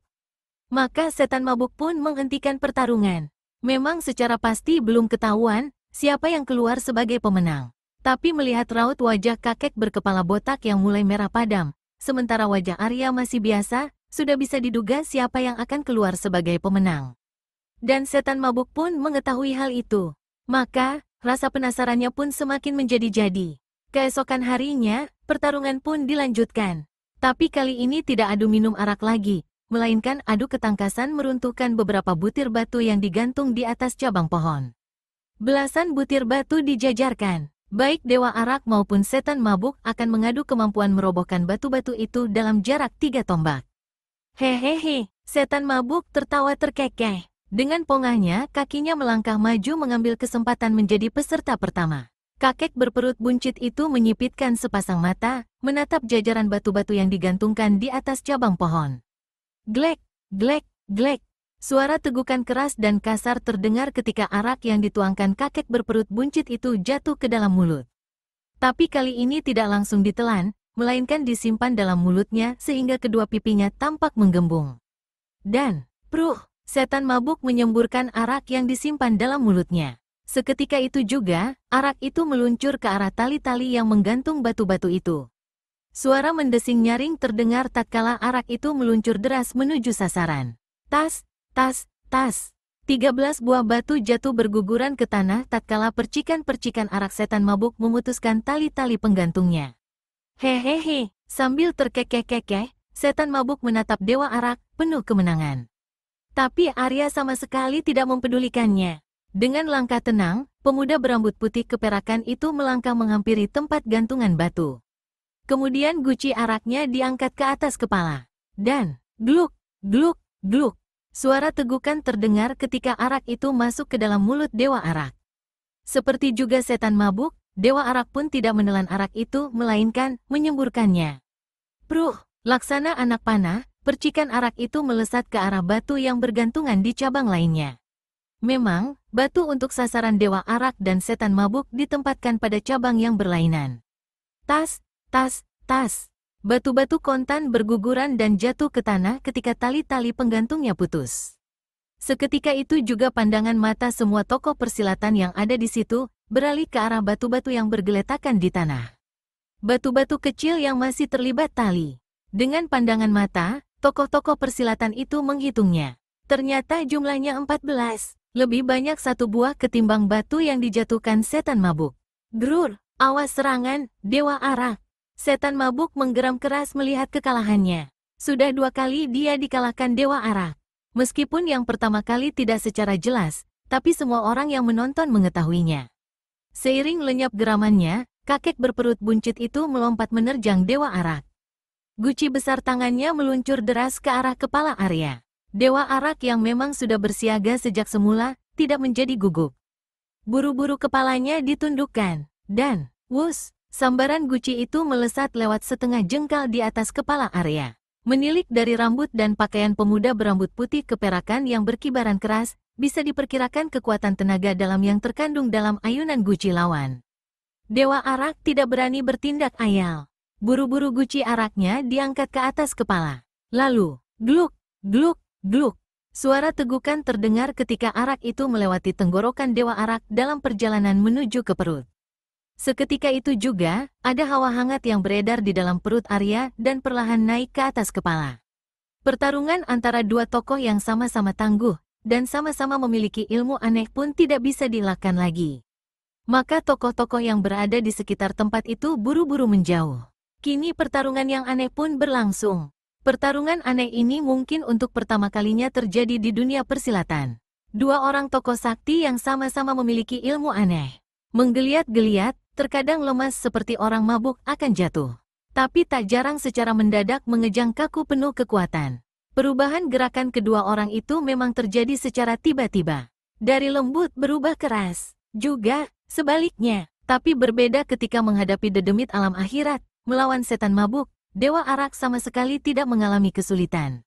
Maka setan mabuk pun menghentikan pertarungan. Memang secara pasti belum ketahuan siapa yang keluar sebagai pemenang. Tapi melihat raut wajah kakek berkepala botak yang mulai merah padam, sementara wajah Arya masih biasa, sudah bisa diduga siapa yang akan keluar sebagai pemenang. Dan setan mabuk pun mengetahui hal itu. Maka, rasa penasarannya pun semakin menjadi-jadi. Keesokan harinya, pertarungan pun dilanjutkan. Tapi kali ini tidak adu minum arak lagi, melainkan adu ketangkasan meruntuhkan beberapa butir batu yang digantung di atas cabang pohon. Belasan butir batu dijajarkan. Baik Dewa Arak maupun setan mabuk akan mengadu kemampuan merobohkan batu-batu itu dalam jarak 3 tombak. Hehehe, setan mabuk tertawa terkekeh. Dengan pongahnya, kakinya melangkah maju mengambil kesempatan menjadi peserta pertama. Kakek berperut buncit itu menyipitkan sepasang mata, menatap jajaran batu-batu yang digantungkan di atas cabang pohon. Glek, glek, glek. Suara tegukan keras dan kasar terdengar ketika arak yang dituangkan kakek berperut buncit itu jatuh ke dalam mulut. Tapi kali ini tidak langsung ditelan, melainkan disimpan dalam mulutnya sehingga kedua pipinya tampak menggembung. Dan, pruh! Setan mabuk menyemburkan arak yang disimpan dalam mulutnya. Seketika itu juga, arak itu meluncur ke arah tali-tali yang menggantung batu-batu itu. Suara mendesing nyaring terdengar tatkala arak itu meluncur deras menuju sasaran. Tas, tas, tas. 13 buah batu jatuh berguguran ke tanah tatkala percikan-percikan arak setan mabuk memutuskan tali-tali penggantungnya. Hehehe, sambil terkekeh-kekeh, setan mabuk menatap Dewa Arak penuh kemenangan. Tapi Arya sama sekali tidak mempedulikannya. Dengan langkah tenang, pemuda berambut putih keperakan itu melangkah menghampiri tempat gantungan batu. Kemudian guci araknya diangkat ke atas kepala. Dan, gluk, gluk, gluk. Suara tegukan terdengar ketika arak itu masuk ke dalam mulut Dewa Arak. Seperti juga setan mabuk, Dewa Arak pun tidak menelan arak itu, melainkan menyemburkannya. Pruh, laksana anak panah, percikan arak itu melesat ke arah batu yang bergantungan di cabang lainnya. Memang, batu untuk sasaran Dewa Arak dan setan mabuk ditempatkan pada cabang yang berlainan. Tas, tas, tas. Batu-batu kontan berguguran dan jatuh ke tanah ketika tali-tali penggantungnya putus. Seketika itu juga pandangan mata semua tokoh persilatan yang ada di situ beralih ke arah batu-batu yang bergeletakan di tanah. Batu-batu kecil yang masih terlibat tali. Dengan pandangan mata, tokoh-tokoh persilatan itu menghitungnya. Ternyata jumlahnya 14. Lebih banyak satu buah ketimbang batu yang dijatuhkan setan mabuk. Grur, awas serangan, Dewa Arak. Setan mabuk menggeram keras melihat kekalahannya. Sudah 2 kali dia dikalahkan Dewa Arak. Meskipun yang pertama kali tidak secara jelas, tapi semua orang yang menonton mengetahuinya. Seiring lenyap geramannya, kakek berperut buncit itu melompat menerjang Dewa Arak. Guci besar tangannya meluncur deras ke arah kepala Arya. Dewa Arak yang memang sudah bersiaga sejak semula, tidak menjadi gugup. Buru-buru kepalanya ditundukkan, dan, wus, sambaran guci itu melesat lewat setengah jengkal di atas kepala Arya. Menilik dari rambut dan pakaian pemuda berambut putih keperakan yang berkibaran keras, bisa diperkirakan kekuatan tenaga dalam yang terkandung dalam ayunan guci lawan. Dewa Arak tidak berani bertindak ayal. Buru-buru guci araknya diangkat ke atas kepala. Lalu, gluk, gluk, gluk. Suara tegukan terdengar ketika arak itu melewati tenggorokan Dewa Arak dalam perjalanan menuju ke perut. Seketika itu juga, ada hawa hangat yang beredar di dalam perut Arya dan perlahan naik ke atas kepala. Pertarungan antara dua tokoh yang sama-sama tangguh dan sama-sama memiliki ilmu aneh pun tidak bisa dielakkan lagi. Maka tokoh-tokoh yang berada di sekitar tempat itu buru-buru menjauh. Kini pertarungan yang aneh pun berlangsung. Pertarungan aneh ini mungkin untuk pertama kalinya terjadi di dunia persilatan. Dua orang tokoh sakti yang sama-sama memiliki ilmu aneh. Menggeliat-geliat, terkadang lemas seperti orang mabuk akan jatuh. Tapi tak jarang secara mendadak mengejang kaku penuh kekuatan. Perubahan gerakan kedua orang itu memang terjadi secara tiba-tiba. Dari lembut berubah keras. Juga, sebaliknya. Tapi berbeda ketika menghadapi dedemit alam akhirat. Melawan setan mabuk, Dewa Arak sama sekali tidak mengalami kesulitan.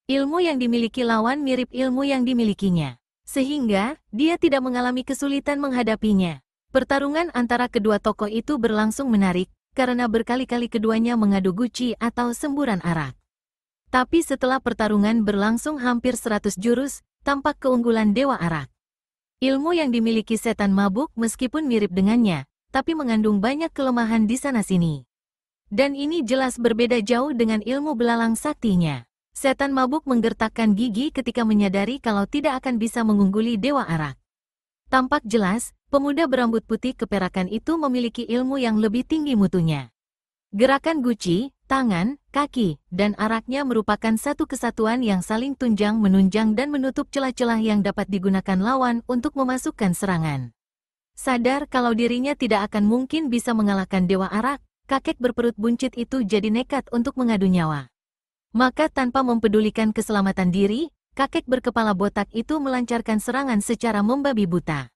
Ilmu yang dimiliki lawan mirip ilmu yang dimilikinya. Sehingga, dia tidak mengalami kesulitan menghadapinya. Pertarungan antara kedua tokoh itu berlangsung menarik, karena berkali-kali keduanya mengadu guci atau semburan arak. Tapi setelah pertarungan berlangsung hampir 100 jurus, tampak keunggulan Dewa Arak. Ilmu yang dimiliki setan mabuk meskipun mirip dengannya, tapi mengandung banyak kelemahan di sana-sini. Dan ini jelas berbeda jauh dengan ilmu belalang saktinya. Setan mabuk menggertakkan gigi ketika menyadari kalau tidak akan bisa mengungguli Dewa Arak. Tampak jelas, pemuda berambut putih keperakan itu memiliki ilmu yang lebih tinggi mutunya. Gerakan guci, tangan, kaki, dan araknya merupakan satu kesatuan yang saling tunjang-menunjang dan menutup celah-celah yang dapat digunakan lawan untuk memasukkan serangan. Sadar kalau dirinya tidak akan mungkin bisa mengalahkan Dewa Arak, kakek berperut buncit itu jadi nekat untuk mengadu nyawa. Maka tanpa mempedulikan keselamatan diri, kakek berkepala botak itu melancarkan serangan secara membabi buta.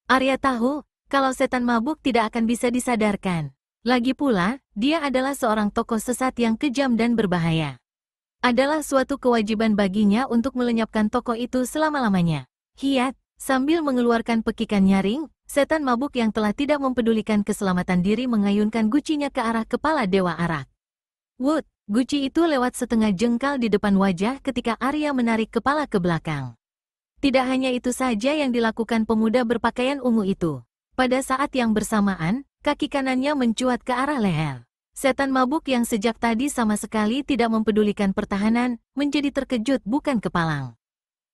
Arya tahu, kalau setan mabuk tidak akan bisa disadarkan. Lagi pula, dia adalah seorang tokoh sesat yang kejam dan berbahaya. Adalah suatu kewajiban baginya untuk melenyapkan tokoh itu selama-lamanya. Hiat, sambil mengeluarkan pekikan nyaring, setan mabuk yang telah tidak mempedulikan keselamatan diri mengayunkan gucinya ke arah kepala Dewa Arak. Wut, guci itu lewat setengah jengkal di depan wajah ketika Arya menarik kepala ke belakang. Tidak hanya itu saja yang dilakukan pemuda berpakaian ungu itu. Pada saat yang bersamaan, kaki kanannya mencuat ke arah leher. Setan mabuk yang sejak tadi sama sekali tidak mempedulikan pertahanan, menjadi terkejut bukan kepalang.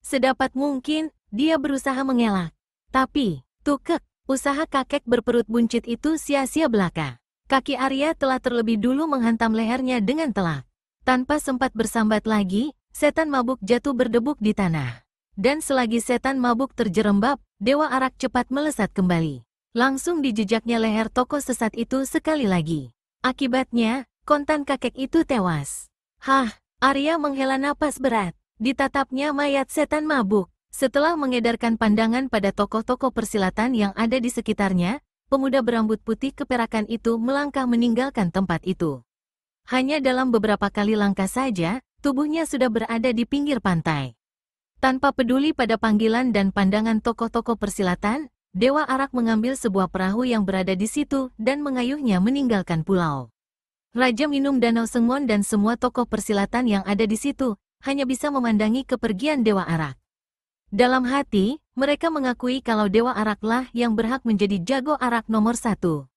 Sedapat mungkin, dia berusaha mengelak. Tapi, tukek, usaha kakek berperut buncit itu sia-sia belaka. Kaki Arya telah terlebih dulu menghantam lehernya dengan telak. Tanpa sempat bersambat lagi, setan mabuk jatuh berdebuk di tanah. Dan selagi setan mabuk terjerembab, Dewa Arak cepat melesat kembali. Langsung dijejaknya leher tokoh sesat itu sekali lagi. Akibatnya, kontan kakek itu tewas. Hah, Arya menghela napas berat. Ditatapnya mayat setan mabuk. Setelah mengedarkan pandangan pada tokoh-tokoh persilatan yang ada di sekitarnya, pemuda berambut putih keperakan itu melangkah meninggalkan tempat itu. Hanya dalam beberapa kali langkah saja, tubuhnya sudah berada di pinggir pantai. Tanpa peduli pada panggilan dan pandangan tokoh-tokoh persilatan, Dewa Arak mengambil sebuah perahu yang berada di situ dan mengayuhnya meninggalkan pulau. Raja Minum Danau Sengon dan semua tokoh persilatan yang ada di situ hanya bisa memandangi kepergian Dewa Arak. Dalam hati, mereka mengakui kalau Dewa Araklah yang berhak menjadi jago arak nomor 1.